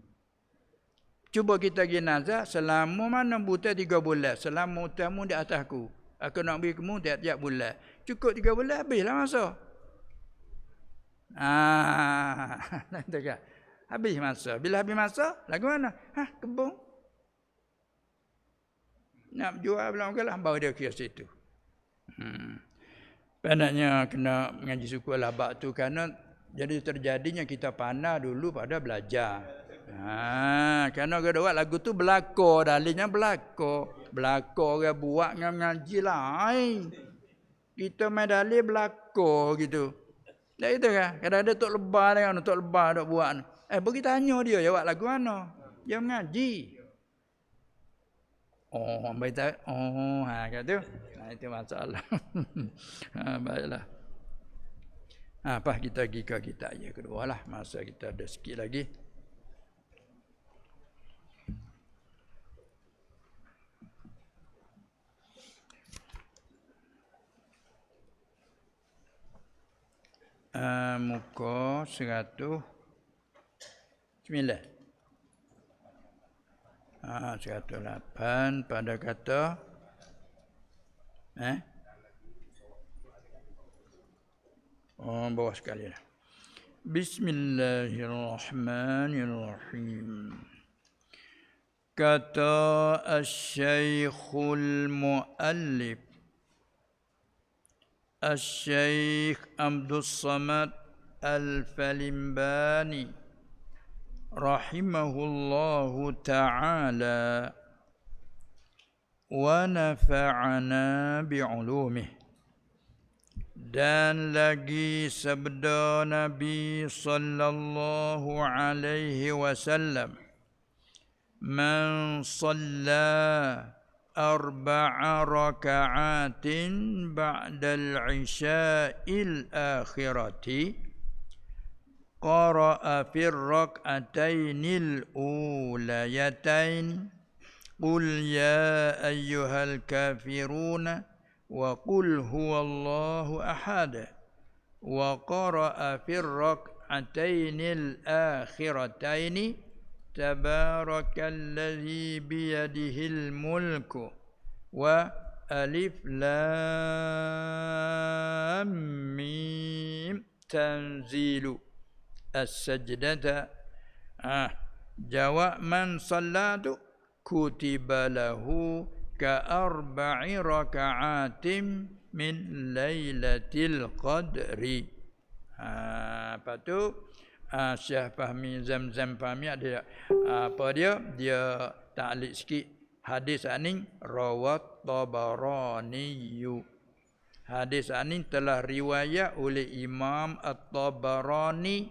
[SPEAKER 1] Cuba kita pergi nazar selama mana buta 3 bulan, selama utamu di atasku. Aku nak bagi kamu tiap-tiap bulan. Cukup 3 bulan habislah masa. Nanti kan. Habis masa. Bila habis masa, lagu mana? Kebun. Nak jual belum ke lah, baru dia kira situ. Pendeknya kena mengaji suku labak tu kerana jadi terjadinya kita pandai dulu pada belajar. Kerana ada buat lagu tu belako, dalilnya belako. Belako orang buat dengan mengaji lain. Kita main dalil belako gitu. Tak gitu kan? Kadang-kadang tok lebah dengan tok lebah dok buat. Bagi tanya dia buat lagu mana? Dia mengaji. Baik tak? Kata. Itu masalah. Baiklah. Apa kita pergi ke kita ya kedua lah. Masa kita ada sikit lagi. Muka 109. 108 pada kata bawah sekali lah. Bismillahirrahmanirrahim. Kata Asy-Syaikhul Muallif Asy-Syaikh Abdus Samad Al-Falimbani rahimahullahu ta'ala wa nafa'ana bi'ulumih. Dan lagi sabda Nabi sallallahu alaihi wasallam, man shalla arba'a raka'atin ba'dal isya'il akhirati qara'a fir rak'atainil ulayatain qul ya ayyuhal kafiruna wa qul huwallahu ahad wa qara'a fir rak'atainil akhirataini tabarakalladzi biyadihil mulku wa alif lam mim tanzilu as-sajdata. Jawab man sallatu kutiba lahu ka arba'i raka'atim min lailatil qadri. Apa tu? Syekh Fahmi Zamzam Fahmi ada apa dia ta'liq sikit hadis ini rawat Tabarani. Hadis ini telah riwayat oleh Imam At-Tabarani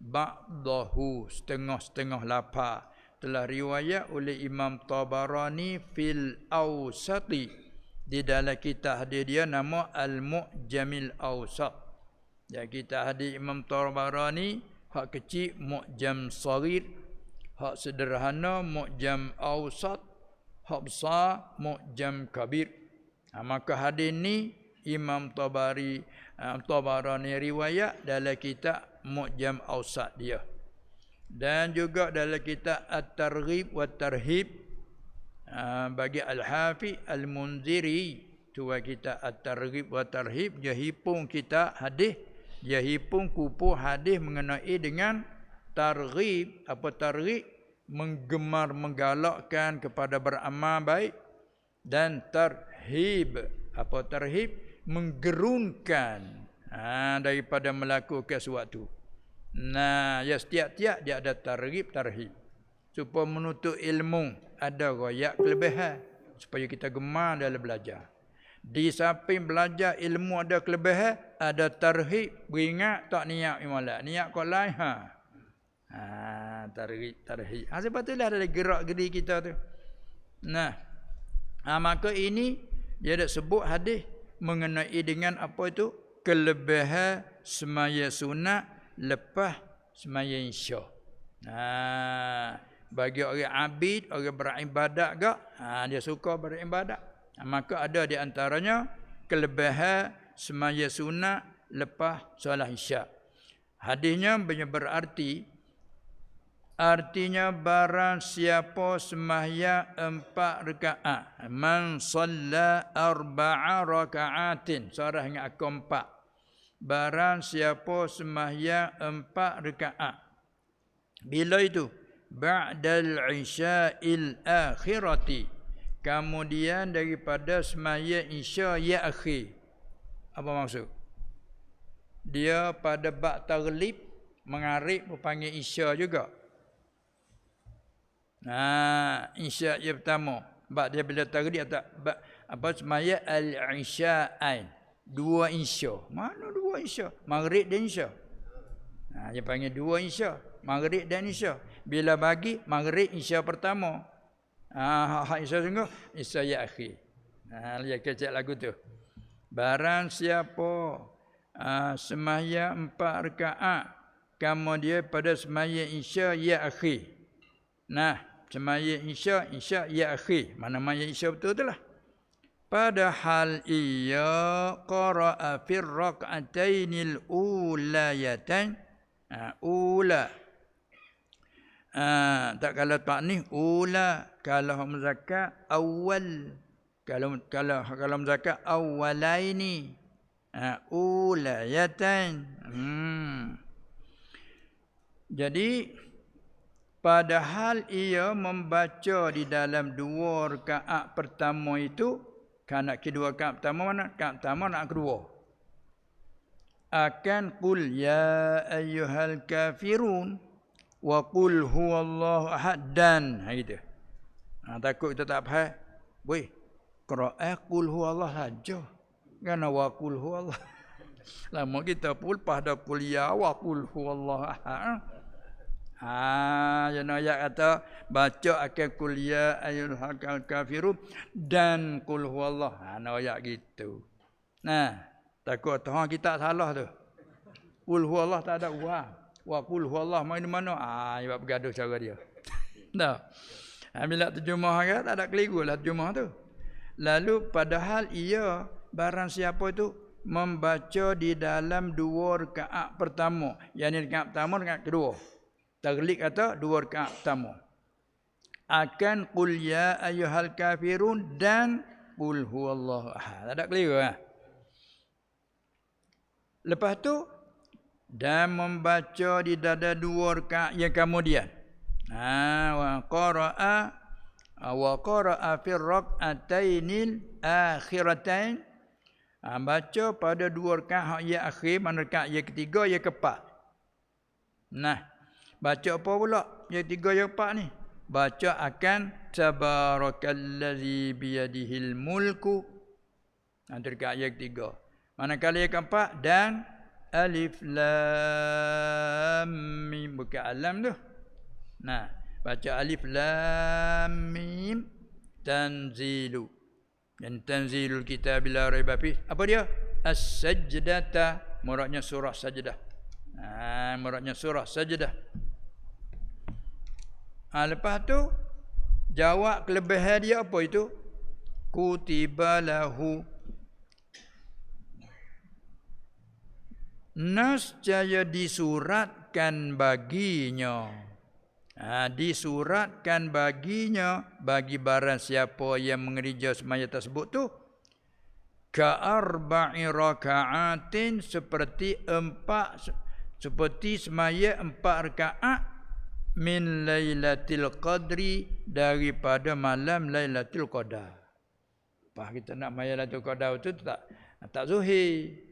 [SPEAKER 1] ba'dahu setengah-setengah lapar. Telah riwayat oleh Imam Tabarani fil Awsati, di dalam kitab dia nama Al-Mu'jamil Awsat. Ya, kitab hadis Imam Tabarani hak kecil Mu'jam Saghir, hak sederhana Mu'jam Awsat, hak besar Mu'jam Kabir. Maka hadis ni Imam Tabarani riwayat dalam kitab Mu'jam Awsat dia. Dan juga dalam kitab At-Targhib wa Tarhib bagi Al-Hafiz Al-Munziri, tu kitab At-Targhib wa Tarhib, dia hipung kitab hadis, dia hipung kupu hadis mengenai dengan targhib. Apa targhib? Menggemar menggalakkan kepada beramal baik. Dan tarhib. Apa tarhib? Menggerunkan daripada melakukan sesuatu. Ya setiap-tiap dia ada targhib tarhib. Supaya menuntut ilmu ada royak kelebihan supaya kita gemar dalam belajar. Di samping belajar ilmu ada kelebihan, ada tarhib, beringat tak niat imalat. Niat kau lain tarhib. Sebab itulah ada gerak geri kita tu. Maka ini dia ada sebut hadis mengenai dengan apa itu? Kelebihan semaya sunat lepas semaya isya. Bagi orang abid, orang beribadat gak, dia suka beribadat. Maka ada di antaranya kelebihan semaya sunat lepas solat isya. Hadisnya berarti artinya barang siapa sembahyang 4 rakaat, man shalla 4 rakaatin, sarah dengan aku 4. Barang siapa sembahyang 4 rakaat. Bila itu? Ba'dal isya'il akhirati. Kemudian daripada sembahyang isya ya akhir. Apa maksud? Dia pada bab taghlib mengarib panggil isya juga. Isya yang pertama. Bab dia bila taghlib apa sembahyang al-isya'ain. 2 isya. Mana 2 isya? Maghrib dan isya. Dia panggil 2 isya. Maghrib dan isya. Bila bagi maghrib isya pertama. Isya sungguh isya ya akhir. Lihat kecek lagu tu. Barang siapa sembahyang 4 rakaat kemudian pada sembahyang isya ya akhir. Sembahyang isya ya akhir. Mana sembahyang isya betul tu lah. Padahal ia qara'a fir rak'atainil ulayatain. Ula. Tak kalau tak ni ula, kalau muzakkar awal. Kalau muzakkar awalaini. Ulayatain. Jadi padahal ia membaca di dalam 2 rakaat pertama itu, kan nak kedua rakaat pertama mana? Rakaat pertama nak kedua. Akan qul ya ayyuhal kafirun wa qul huwallahu ahad dan gitu. Takut kita tak faham. Boy, qira'ah qul huwallahu saja. Kan wa qul huwallahu. Lama kita pun pada qul ya wa qul huwallahu ahad. Yang ayat kata baca akan qul ya ayyuhal kafirun dan qul huwallahu. Ayat gitu. Takut tuhan kita salah tu. Qul huwallah tak ada wa qul huwallah main mana? Sebab bergaduh cara dia. Bila terjemah kan tak ada keliru lah terjemah tu. Lalu padahal ia barang siapa itu membaca di dalam 2 rakaat pertama. Yang rakaat pertama rakaat kedua. Taghlib kata 2 rakaat pertama. Akan qul ya ayyuhal kafirun dan qul huwallahu ahad. Tak ada keliru lah. Lepas tu dan membaca di dada 2 rakaat yang kemudian. Wa qara'a fir rak'atainil akhiratain. Baca pada 2 rakaat yang akhir, mana rakaat yang ketiga yang keempat. Baca apa pula yang ketiga yang keempat ni? Baca akan tabarakallazi biyadihil mulku. Rakaat yang ketiga. Manakala yang keempat dan alif lam mim, bukan alam tu. Baca alif lam mim tanzilu. Dan tanzilul kitab la raiba fi. Apa dia? As-sajdata, muradnya surah sajdah. Muradnya surah sajdah. Lepas tu jawab kelebihan dia apa itu? Kutiba lahu. Nascaya disuratkan baginya. Disuratkan baginya bagi barang siapa yang mengerja sembahyang tersebut tu ka-arba'i raka'atin seperti sembahyang 4 rakaat min lailatul qadri daripada malam lailatul qadar. Kita nak sembahyang lailatul qadar tu tak zuhir.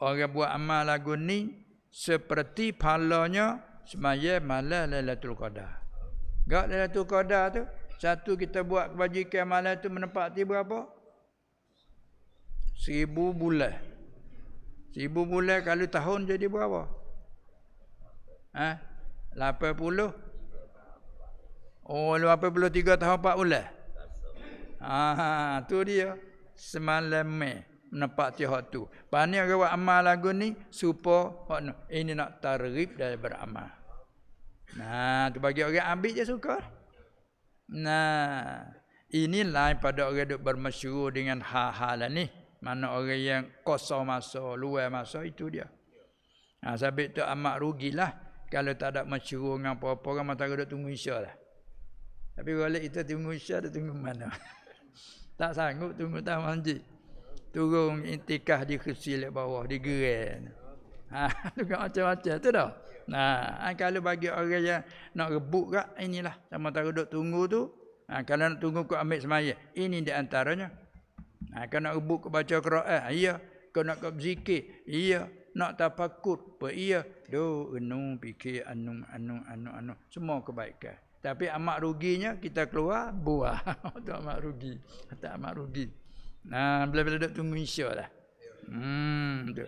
[SPEAKER 1] Orang buat amal lagu ni seperti pahalanya sembahyang malam Lailatul Qadar. Gak Lailatul Qadar tu, satu kita buat kebajikan malam tu menepati berapa? 1000 bulan. 1000 bulan kalau tahun jadi berapa? 80? 83 tahun 4 bulan. Tu dia. Semalam Mei. menepati hak tu. Pani orang buat amal lagu ni supaya hak no. Ini nak targhib dari beramal. Nah, tu bagi orang ambil je suka. Nah, ini lain pada orang duk bermasyhur dengan hal-hal ni. Mana orang yang kosong masa, luar masa itu dia. Ha, sebab tu amat rugilah kalau tak ada masyhur dengan apa-apa orang mata duk tunggu Isya lah. Tapi kalau kita tunggu Isya, dia tunggu mana? Tak sanggup tunggu tahu masjid. Turun intikah di kursi di bawah, di gerai. Ha, tunggu macam-macam tu dah. Nah, kalau bagi orang yang nak rebut kat inilah sama tak duk tunggu tu. Ha, kalau nak tunggu kau ambil semaya, ini di antaranya. Ha, kalau nak rebut kau baca Quran, iya. Kau nak kau berzikir, iya. Nak tafakur, iya. Do anu fikir anu. Semua kebaikan. Tapi amat ruginya kita keluar buah. Tu amat rugi. Tak amat rugi. Nah, bila-bila duk tunggu Isya lah. Tu.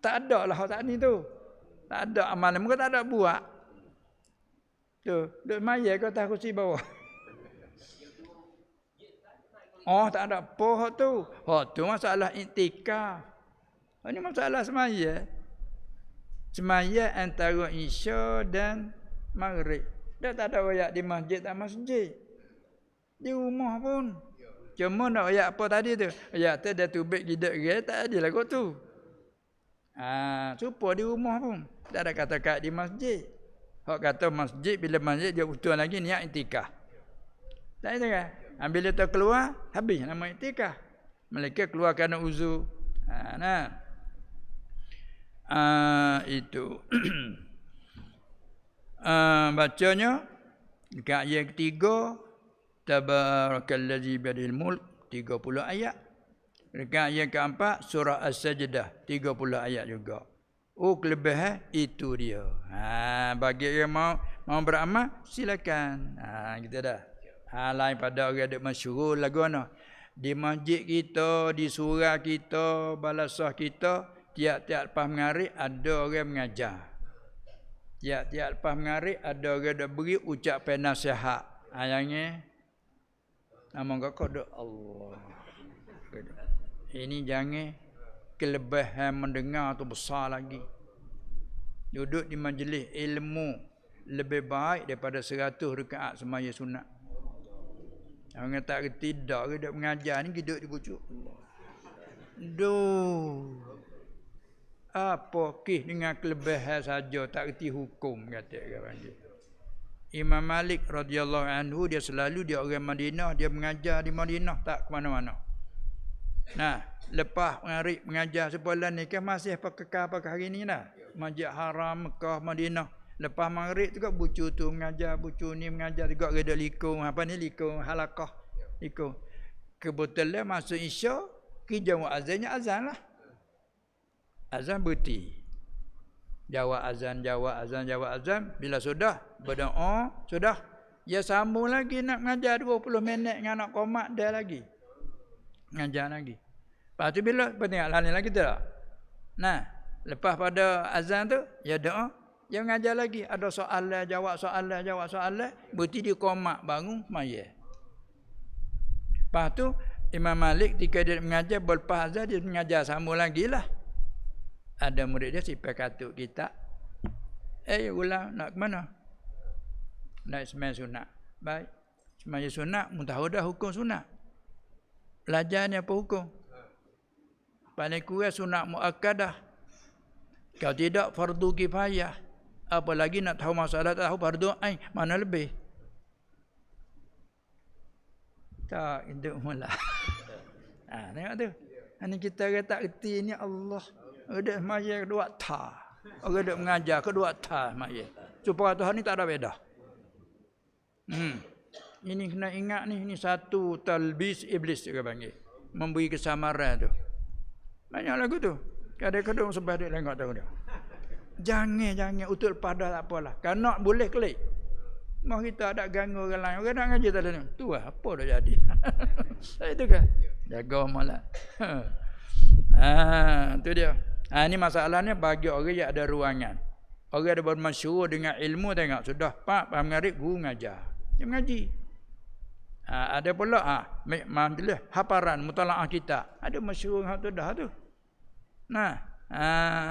[SPEAKER 1] Tak ada lah tak ni tu. Tak ada amalan. Muka tak ada buat. Tu. Duk maya kau atas kursi bawah. Oh, tak ada apa tu. Tu masalah iktikaf. Ini masalah semaya. Semaya antara Isya dan Maghrib. Dah tak ada ayat di masjid tak masjid. Di rumah pun. Cuma nak ayat apa tadi tu? Ayat tu dah tubik gidak gerai tak ada lah kot tu. Supaya di rumah pun. Tak ada kata-kata di masjid. Hak kata masjid, bila masjid dia betul lagi niat iktikaf. Tak ada kan? Bila tu keluar, habis nama iktikaf. Mereka keluar kerana uzur. Itu. Bacanya dekat ayat ketiga, Tabarakallazi biyadihil mulk, 30 ayat. Dekat ayat keempat, surah As-Sajdah, 30 ayat juga. Kelebihan itu dia. Bagi yang mau beramal, silakan. Kita dah. Lain pada orang ada masyhur lagu mana. Di masjid kita, di surau kita, balasah kita, tiap-tiap lepas mengarik ada orang mengajar. Tiap-tiap lepas mengarik ada orang dah beri ucapan nasihat. Ayangnya nama kau doa Allah. Ini jangan kelebihan mendengar tu besar lagi. Duduk di majlis ilmu lebih baik daripada 100 rakaat semaya sunat. Orang tak reti dak ke duk mengajar ni duduk di pucuk. Apa kih dengan kelebihan saja tak reti hukum kata orang dia. Imam Malik radhiyallahu anhu dia selalu dia orang Madinah, dia mengajar di Madinah tak ke mana-mana. Nah, lepas mengajar sebulan ni kan masih kekal hari ni lah. Masjid Haram, Mekah, Madinah. Lepas maghrib tu bucu tu mengajar, bucu ni mengajar juga reda likung. Apa ni likung halaqah. Likung. Kebetulan masuk Isya, kijang azannya azan lah. Azan berhenti. Jawab azan. Bila sudah berdoa, sudah. Ya sambung lagi nak mengajar 20 minit dengan nak qomat dia lagi. Mengajar lagi. Lepas tu bila tengok lain lagi tak? Nah, lepas pada azan tu, ya doa. Dia mengajar lagi. Ada soalan, jawab soalan. Berhenti dia qomat, bangun, maya. Lepas tu, Imam Malik ketika dia mengajar, berlepas azan, dia mengajar sambung lagi lah. Ada murid dia sipai katuk kita. Ulang nak ke mana? Nak semaya sunat. Baik. Semaya sunat, tahu dah hukum sunat. Belajar ni apa hukum? Paling kurang sunat muakkadah. Kalau tidak fardu kifayah. Apalagi nak tahu masalah, tak tahu fardu ain, mana lebih? Tak, itu mula. Tengok tu. Ini kita tak erti ni Allah. Ada maya kedua ta. Orang duk mengajar kedua ta maya. Supaya Tuhan ni tak ada beda. Ini kena ingat ni satu talbis iblis juga panggil. Memberi kesamaran tu. Banyak lagu tu. Kadang-kadang sebab dia tengok tahu dia. Jangan utul pada tak apalah. Kalau boleh klik. Mau kita ada ganggu orang lain. Orang nak ngaji tak ada. Tu apa dah jadi. Itu kan. Jaga malah. Tu dia. Ini masalahnya bagi orang yang ada ruangan. Orang ada bermasyhur dengan ilmu tengok sudah pak mengarik guru ngajar. Dia mengaji. Ada pula majlis hafaran mutalaah kita. Ada masyhur hak tu dah tu. Nah,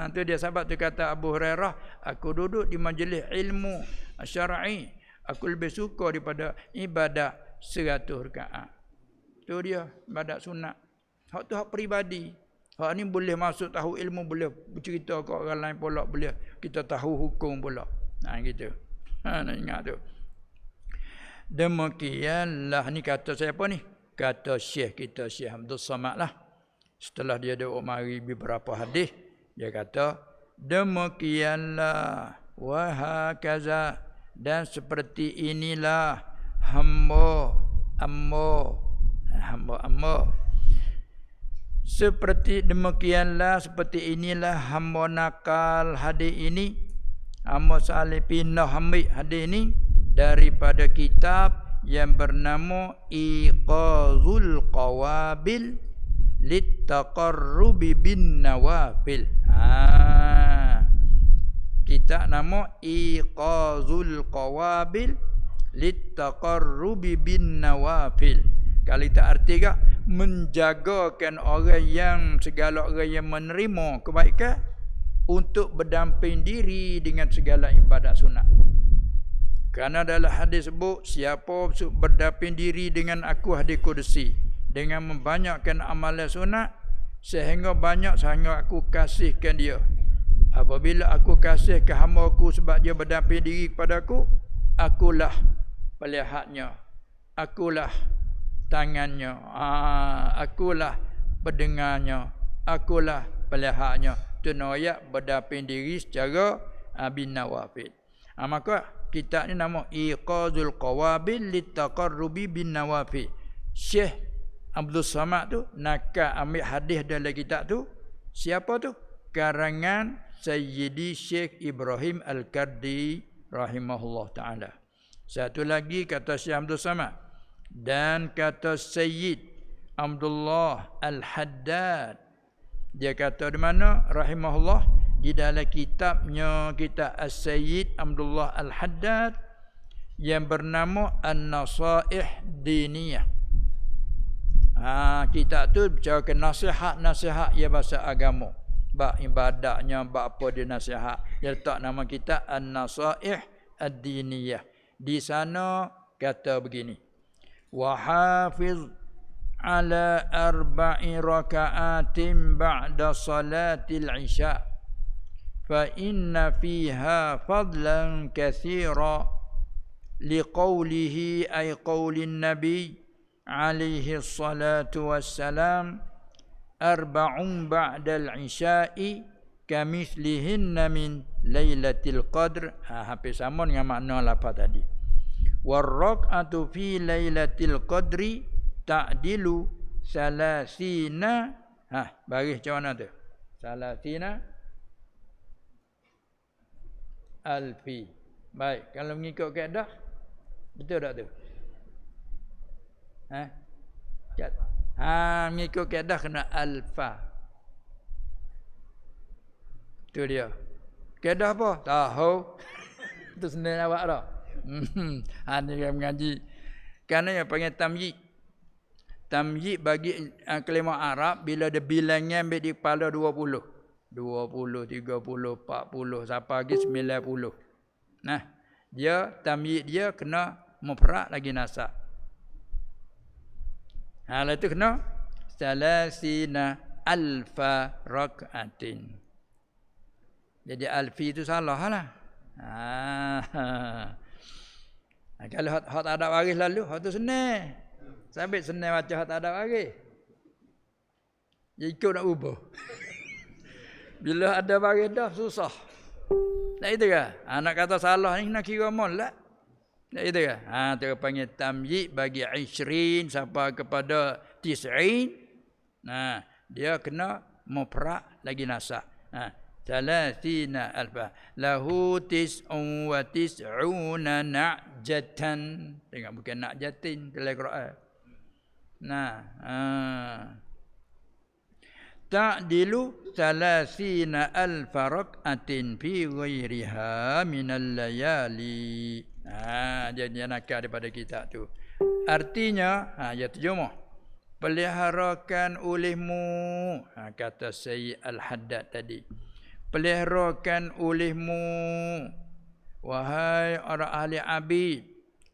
[SPEAKER 1] tu dia sebab tu kata Abu Hurairah, aku duduk di majlis ilmu syar'i, aku lebih suka daripada ibadah 100 rakaat. Tu dia ibadat sunat. Hak tu hak peribadi. Hak ni boleh masuk tahu ilmu, boleh bercerita ke orang lain pula, boleh kita tahu hukum pula. Gitu. Nak ingat tu. Demikianlah ni kata siapa ni? Kata Syekh kita, Syekh Abdul Samad lah. Setelah dia duk mari beberapa hadis, dia kata demikianlah wa hakaza, dan seperti inilah hamba seperti demikianlah seperti inilah hamba nakal hadis ini, hamba salih pindah ambil hadis ini daripada kitab yang bernama Iqazul Qawabil Littaqarrubi bin Nawafil. Kitab nama Iqazul Qawabil Littaqarrubi bin Nawafil. Kalau kita arti ke, menjagakan orang yang segala orang yang menerima kebaikan untuk berdamping diri dengan segala ibadat sunat. Kerana dalam hadis sebut, siapa berdamping diri dengan aku, hadis qudsi, dengan membanyakkan amalan sunat sehingga aku kasihkan dia. Apabila aku kasih ke hamba aku sebab dia berdamping diri kepada aku, akulah pelihatnya, akulah tangannya, akulah pendengarnya, akulah pelihatnya. Itu ayat berdamping diri secara bin nawafil. Maka kitab ni nama Iqazul Qawabil Littaqarrubi bin Nawafil. Syekh Abdul Samad tu nak ambil hadis dalam kitab tu. Siapa tu? Karangan Sayyidi Syekh Ibrahim Al-Kardi rahimahullah ta'ala. Satu lagi kata Syekh Abdul Samad, dan kata Sayyid Abdullah Al-Haddad. Dia kata di mana rahimahullah? Di dalam kitabnya, kitab As-Sayyid Abdullah Al-Haddad yang bernama An-Nasaih Diniyah. Kitab tu bercakap nasihat-nasihat ya bahasa agama. Bab ibadahnya, bab apa dia nasihat. Dia letak nama kitab An-Nasaih Ad-Diniyah. Di sana kata begini. Wa hafiz ala 4 raka'atin ba'da salatil isya'. فإن فيها فضلا كثيرا لقوله أي قول النبي عليه الصلاة والسلام 4 بعد العشاء كمثلهن من ليلة القدر. Hampir sama dengan makna lafaz tadi. والركعة في ليلة القدر تعدل 30. Baris macam mana tu? 30 alfi. Baik, kalau mengikut kaedah betul tak tu? Mengikut kaedah kena alfa. Tu dia. Kaedah apa? Tahu. Itu senang awak dah. Ni yang mengaji. Kerana yang panggil tamyiz. Tamyiz bagi kalimah Arab bila ada bilangan ambil di kepala 20. 20, 30, 40 sampai lagi 90. Nah, dia tamyiz dia kena mufrad lagi nasab. Hal itu kena salasina alfa rak'atin. Jadi alfi itu salah lah. Kalau hak tak ada waris lalu, hak tu senang. Sampai senang baca hak tak ada waris. Dia ikut nak ubah. Bila ada baris dah susah. Tak itu ke? Nak kata salah ni nak kira molek. Tak itu ke? Tu panggil tamyiz bagi 20 sampai kepada 90. Dia kena mufrad lagi nasab. 30 alfa. Lahu 99 na'jatan. Tengok bukan na'jatin dalam Quran. Ta'dilu 30 alfa rak'atin fi ghairiha minal layali. Dia nakal daripada kitab tu. Artinya, ya terjemah. Peliharakan olehmu, kata Sayyid Al-Haddad tadi. Peliharakan olehmu, wahai orang ahli abid,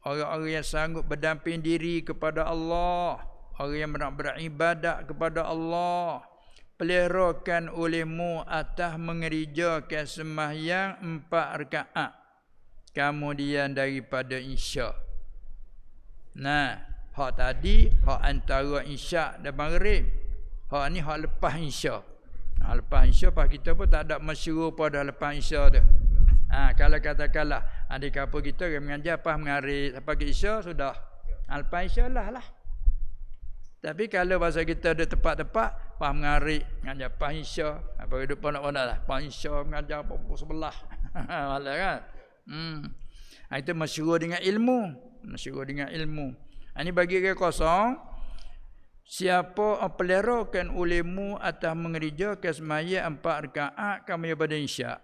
[SPEAKER 1] orang-orang yang sanggup berdamping diri kepada Allah, orang yang beribadat kepada Allah. Peliharakan olehmu atas mengerjakan sembahyang 4 rakaat. Kemudian daripada isyak. Nah, hak tadi hak antara isyak dan maghrib. Hak ni hak lepas isyak. Lepas isyak pas kita pun tak ada masyhur pada lepas isyak tu. Kalau katakanlah adik apa kita mengajar pas mengarik sampai ke isyak sudah. Lepas isyak lah. Tapi kalau bahasa kita ada tempat-tempat pas mengarik mengajar pas isyak, apa hidup pondok-pondok lah. Pas isyak mengajar pokok sebelah. Malah kan. Itu masyhur dengan ilmu. Ini bagi dia kosong. Siapa peliharakan olehmu atas mengerjakan sembahyang 4 rakaat kamu pada isyak,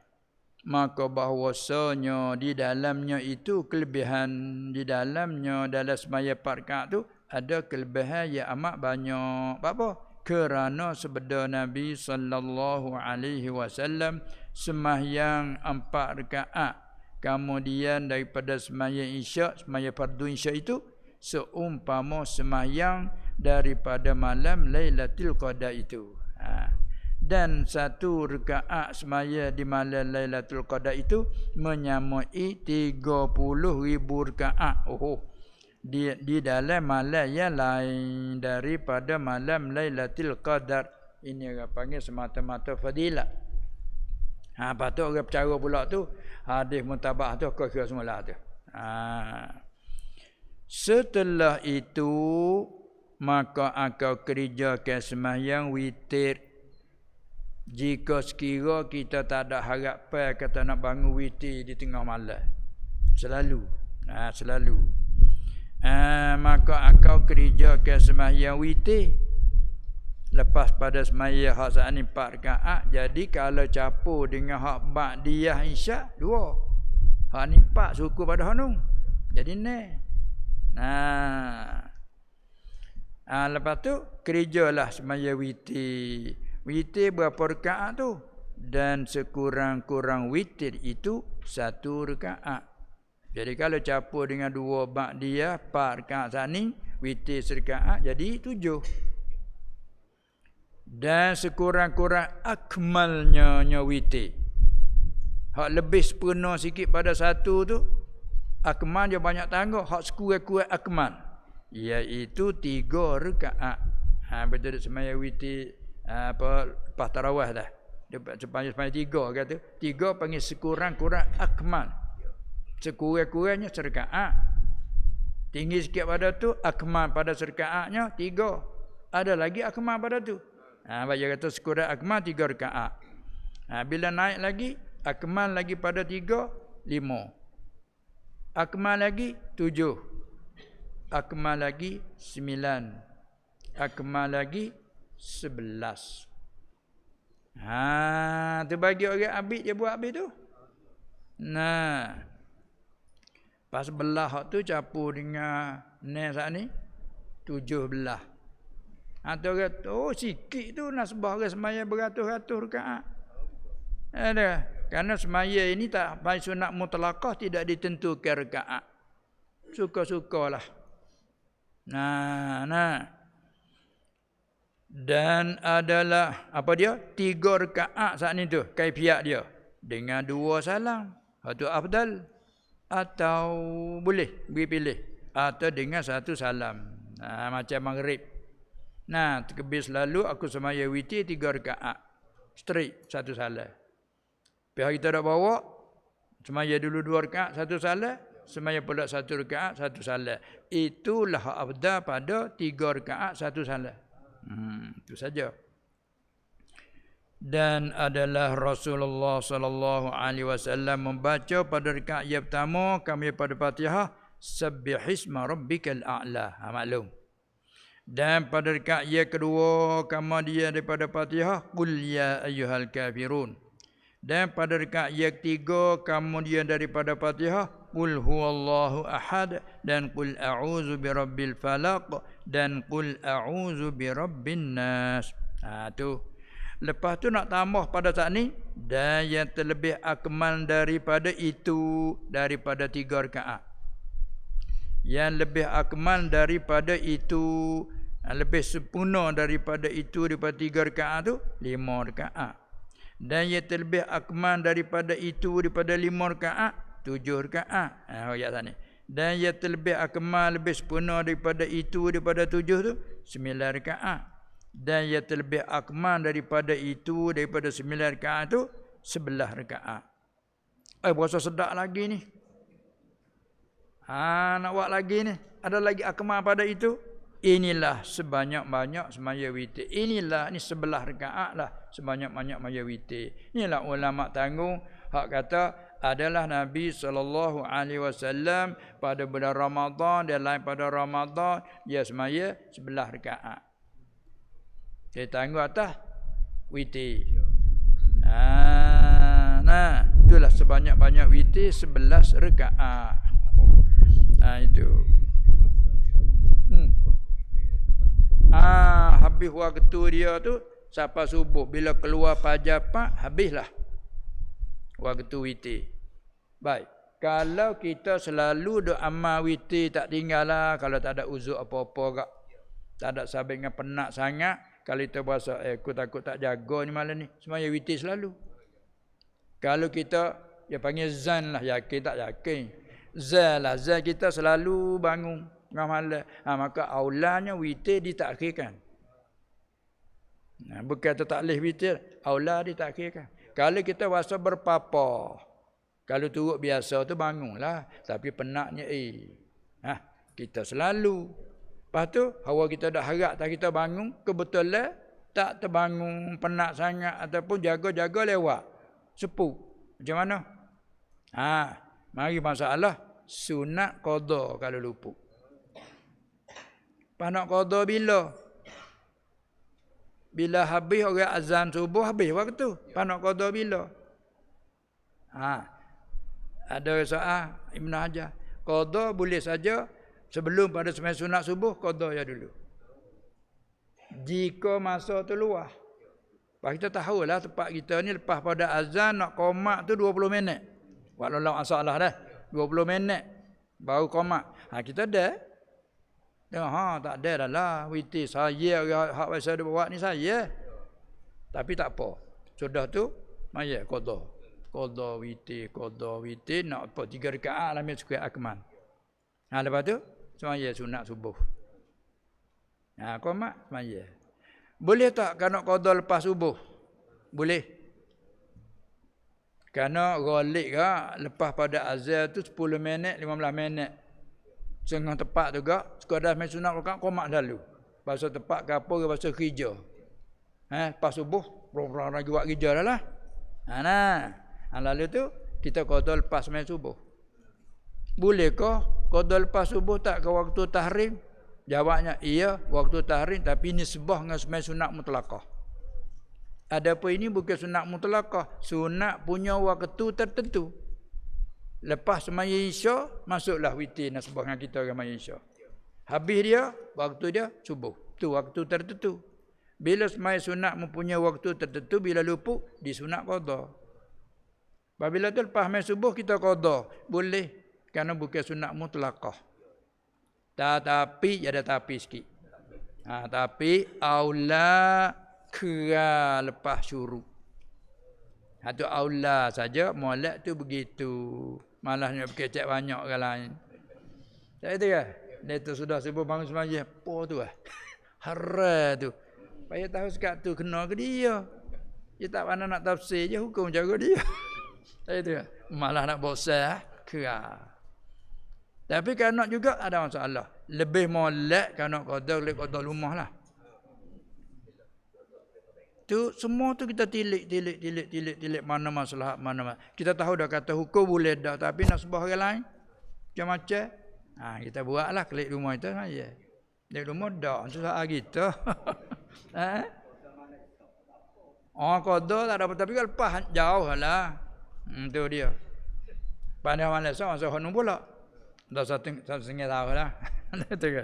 [SPEAKER 1] maka bahwasanya di dalamnya itu kelebihan, di dalamnya dalam sembahyang 4 rakaat tu ada kelebihan yang amat banyak. Apa? Kerana sabda Nabi sallallahu alaihi wasallam, sembahyang 4 rakaat kemudian daripada sembahyang isyak, sembahyang fardu isyak itu seumpama sembahyang daripada malam Lailatul Qadar itu. Dan 1 rakaat sembahyang di malam Lailatul Qadar itu menyamai 30,000 rakaat. Di dalam malam yang lain daripada malam Lailatul Qadar. Ini orang panggil semata-mata fadilah. Patut orang percaya pula tu hadis mutabah tu kira semula tu. Setelah itu maka akau kerjakan sembahyang witir. Jika sekira kita tak ada harapan kata nak bangun witir di tengah malam. Selalu. Maka akau kerjakan sembahyang witir. Lepas pada sembahyang hak saat ni 4 rakaat, jadi kalau capur dengan hak ba'diyah isyak 2. Hak ni 4 suku pada hak nu. Jadi ni. Lepas tu kerjalah sembahyang witir. Witir berapa rakaat tu? Dan sekurang-kurang witir itu 1 rakaat. Jadi kalau capur dengan 2 ba'diyah 4 rakaat saat ni, witir serakaat jadi 7. Dan sekurang-kurang akmalnya witir. Hak lebih sempurna sikit pada 1 tu, akmal dia banyak tangguh. Hak sekurang-kurang akmal, iaitu 3 rakaat. Betul sembahyang witir lepas tarawih dah. Dia sembahyang 3 kata. 3 panggil sekurang-kurang akmal. Sekurang-kurangnya serakaat. Tinggi sikit pada tu, akmal pada serakaatnya 3. Ada lagi akmal pada tu. Baca kata sekurang akmal 3 rakaat. Bila naik lagi, akmal lagi pada 3, 5. Akmal lagi 7. Akmal lagi 9. Akmal lagi 11. Tu bagi orang abid dia buat abid tu. Pas belah hak tu capur dengan saat ni 17. Tu kata, sikit tu nak sebah orang sembahyang beratus-ratus rakaat. Ada. Kerana sembahyang ini tak baik sunat mutlaqah, tidak ditentukan rakaat. Suka-sukalah. Dan adalah apa dia? 3 rakaat saat ni tu, kaifiat dia. Dengan 2 salam. Itu afdal. Atau boleh beri pilih. Atau dengan 1 salam. Macam maghrib. Terkebir selalu aku sembahyang witir 3 rakaat. Straight 1 salam. Pihak kita dah bawa, sembahyang dulu 2 rakaat 1 salam, sembahyang pula 1 rakaat 1 salam. Itulah afdal pada 3 rakaat 1 salam. Itu saja. Dan adalah Rasulullah sallallahu alaihi wasallam membaca pada rakaat yang pertama kami pada Fatihah, Sabbihisma rabbikal a'la. Maklum. Dan pada rakaat yang kedua kemudian daripada Fatihah, Qul ya ayyuhal kafirun. Dan pada rakaat yang ketiga kemudian daripada Fatihah, qul huwallahu ahad dan qul a'udzu birabbil falaq dan qul a'udzu birabbin nas. Tu. Lepas tu nak tambah pada saat ni dan yang terlebih akmal daripada itu daripada 3 rakaat. Yang lebih akmal daripada itu, lebih sempurna daripada itu daripada 3 rakaat tu 5 rakaat. Dan yang terlebih akmal daripada itu daripada 5 rakaat 7 rakaat. Ayat sana. Dan yang terlebih akmal lebih sempurna daripada itu daripada 7 tu 9 rakaat. Dan yang terlebih akmal daripada itu daripada 9 rakaat tu 11 rakaat. Berasa sedap lagi ni. Nak buat lagi ni. Ada lagi akmal pada itu. Inilah sebanyak-banyak semaya witir. Inilah ni 11 rakaat lah sebanyak-banyak semaya witir. Inilah ulama tanggung hak kata adalah Nabi SAW pada bulan Ramadan dan lain pada Ramadan dia semaya 11 rakaat. Dia tangguh atas witir. Itulah sebanyak-banyak witir 11 rakaat. Itu. Habis waktu dia tu sampai subuh. Bila keluar fajar habislah waktu witir. Baik. Kalau kita selalu duk amal witir tak tinggal lah. Kalau tak ada uzur apa-apa kak. Tak ada sabit dengan penat sangat. Kalau kita berasa aku takut tak jaga ni malam ni. Semaya witir selalu. Kalau kita dia panggil zan lah. Yakin tak yakin. Zan lah. Zan kita selalu bangun tengah malam. Maka aulanya witir ditakhirkan. Bukan taklih witir. Aula ditakhirkan. Kalau kita rasa berpapa. Kalau turut biasa tu bangunlah. Tapi penatnya kita selalu. Lepas tu, hawa kita dah harap tak kita bangun, kebetulan tak terbangun, penat sangat ataupun jaga-jaga lewat. Sepu. Macam mana? Mari masalah sunat qada kalau luput. Pas nak qada bila? Bila habis orang azan subuh, habis waktu. Pas nak qada bila? Ada soal Ibn Hajar. Qada boleh saja sebelum pada sembahyang sunat subuh, qada ya dulu. Jika masa tu luar. Pak kita tahulah tempat kita ni lepas pada azan nak qomat tu 20 minit. Walau masalah dah. 20 minit baru qomat. Kita dah. Tengok tak ada dah lah. Witir saya hak biasa dia buat ni saya. Tapi tak apa. Sudah tu maya qada. Qada witir nak apa 3 rakaat lah suka akmal. Lepas tu semaya sunat subuh. Qomat semaya. Boleh tak kalau qada lepas subuh? Boleh. Kerana ghalib lepas pada azan tu 10 minit, 15 minit. Setengah tepat juga, sekadar main sunat qomat lalu. Bahasa tepat ke apa ke bahasa kerja. Lepas subuh, orang lagi buat kerja dah lah. Lalu tu kita qada lepas main subuh. Bolehkah qada lepas subuh tak ke waktu tahrim? Jawabnya iya, waktu tahrim tapi nisbah dengan sembahyang sunat mutlaqah. Adapun ini bukan sunat mutlaqah, sunat punya waktu tertentu. Lepas sembahyang Isya masuklah witir nasbah dengan kita sembahyang Isya. Habis dia waktu dia subuh. Tu waktu tertentu. Bila sembahyang sunat mempunyai waktu tertentu, bila luput disunat qada. Apabila tu lepas sembahyang subuh kita qada, boleh kerana bukan sunat mutlaqah. Tetapi ada tapi sikit. Tapi aula kera lepas syuruk. Itu aula saja, molek tu begitu. Malahnya berkecek banyak orang lain. Tak itu ke? Dia tu sudah sebut bangun sembahyang. Apa tu lah? Haram tu. Payah tahu sekat tu kena ke dia. Dia tak pandai nak tafsir je hukum jaga dia. Tak itu ke? Malah nak bosan kera. Tapi kanak juga ada masalah. Lebih molek kanak qada oleh qada rumah lah. Tu semua tu kita tilik mana masalah mana. Kita tahu dah kata hukum boleh dah tapi nak sebab orang lain macam-macam. Kita buatlah klik rumah itu saja. Klik rumah dak susah kita. Qada tak ada tapi lepas jauh lah. Tu dia. Pandai malas masa honung pula. Dah satu setengah tahun lah. Itu ke.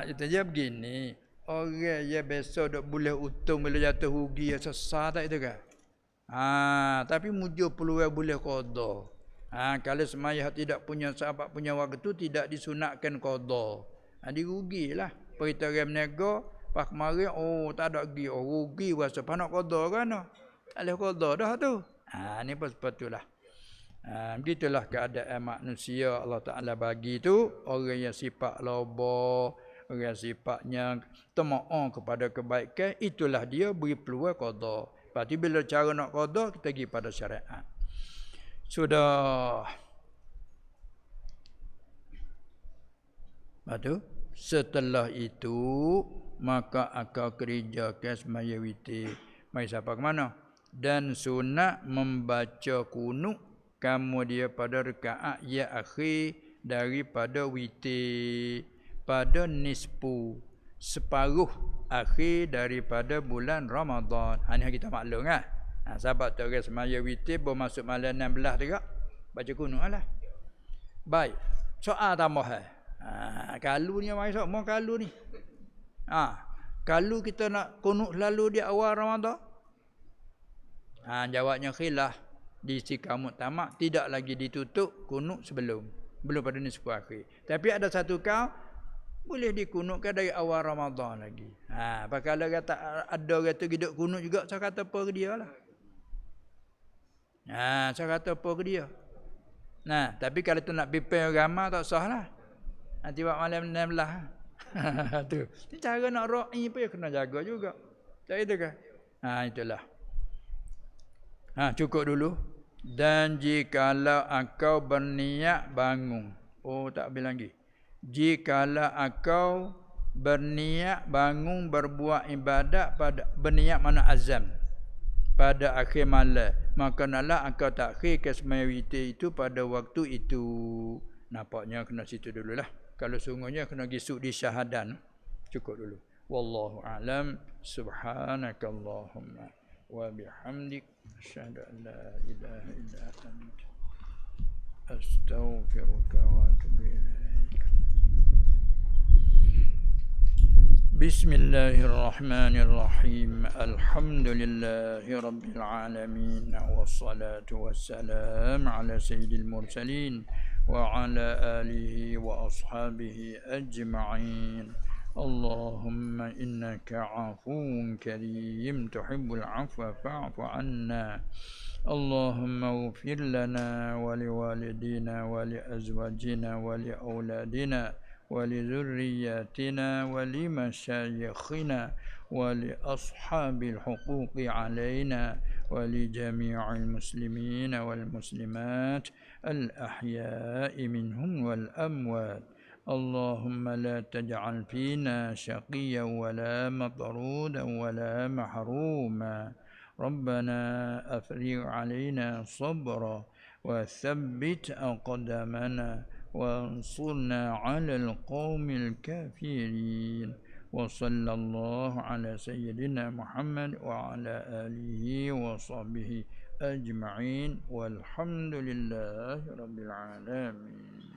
[SPEAKER 1] Itu je begini. Orang yang biasa duk boleh untung bila jatuh rugi sesat tak itu kan. Tapi mujur peluang boleh qada. Kalau semayah tidak punya sahabat punya waktu tidak disunatkan qada. Dirugilah. Perita orang berniaga pas kemarin tak ada rugi. Rugi rasa pak nak qada kan. Tak boleh qada dah tu. Ni pun sepatutlah. Begitulah keadaan manusia Allah Ta'ala bagi tu. Orang yang sifat loba, orang yang sifatnya temaah kepada kebaikan, itulah dia beri peluang qada. Lepas tu bila cara nak qada, kita pergi pada syariat. Sudah. Lepas tu, setelah itu, maka akau kerjakan semaya witir. Mari siapa ke mana? Dan sunat membaca kunut kamu dia pada rakaat ya akhir daripada witir pada nisfu separuh akhir daripada bulan Ramadan. Ini kita maklum kan. Sahabat tu orang semaya witir baru masuk malam 16 juga baca kunut lah. Baik. Soal tambah kalu ni mai sok mau kalu ni. Kalu kita nak kunut lalu di awal Ramadan. Jawabnya khilaf. Di Istiqamah Tamak tidak lagi ditutup kunut belum pada nisfu akhir. Tapi ada satu kau boleh dikunutkan dari awal Ramadan lagi. Kalau kata ada orang tu hidup kunut juga, saya kata apa ke dia lah. Saya kata apa ke dia. Tapi kalau tu nak pipin agama tak sah lah. Nanti buat malam 16. Tu. Ni cara nak ra'i pun kena jaga juga. Tak itu kan? Itulah. Cukup dulu. Dan jikalau engkau berniat bangun. Tak bilang lagi. Jikalau engkau berniat bangun berbuat ibadat pada berniat mana azam pada akhir malam, maka naklah engkau takhir ke sembahyang witir itu pada waktu itu. Nampaknya kena situ dululah. Kalau sungguhnya kena gisuk di syahadan. Cukup dulu. Wallahu a'lam. Subhanakallahumma wa bihamdik asyhadu an la ilaha illa anta astaghfiruka wa atubu ilaik. Bismillahirrahmanirrahim. Alhamdulillahi rabbil alamin wassalatu wassalamu ala sayyidil mursalin wa ala alihi wa ashabihi ajma'in. اللهم إنك عفو كريم تحب العفو فاعف عنا. اللهم اغفر لنا ولوالدينا ولأزواجنا ولأولادنا ولذرياتنا ولمشايخنا ولأصحاب الحقوق علينا ولجميع المسلمين والمسلمات الأحياء منهم والأموات. اللهم لا تجعل فينا شقيا ولا مطرودا ولا محروما. ربنا أفرغ علينا صبرا وثبت أقدامنا وانصرنا على القوم الكافرين. وصلى الله على سيدنا محمد وعلى آله وصحبه أجمعين والحمد لله رب العالمين.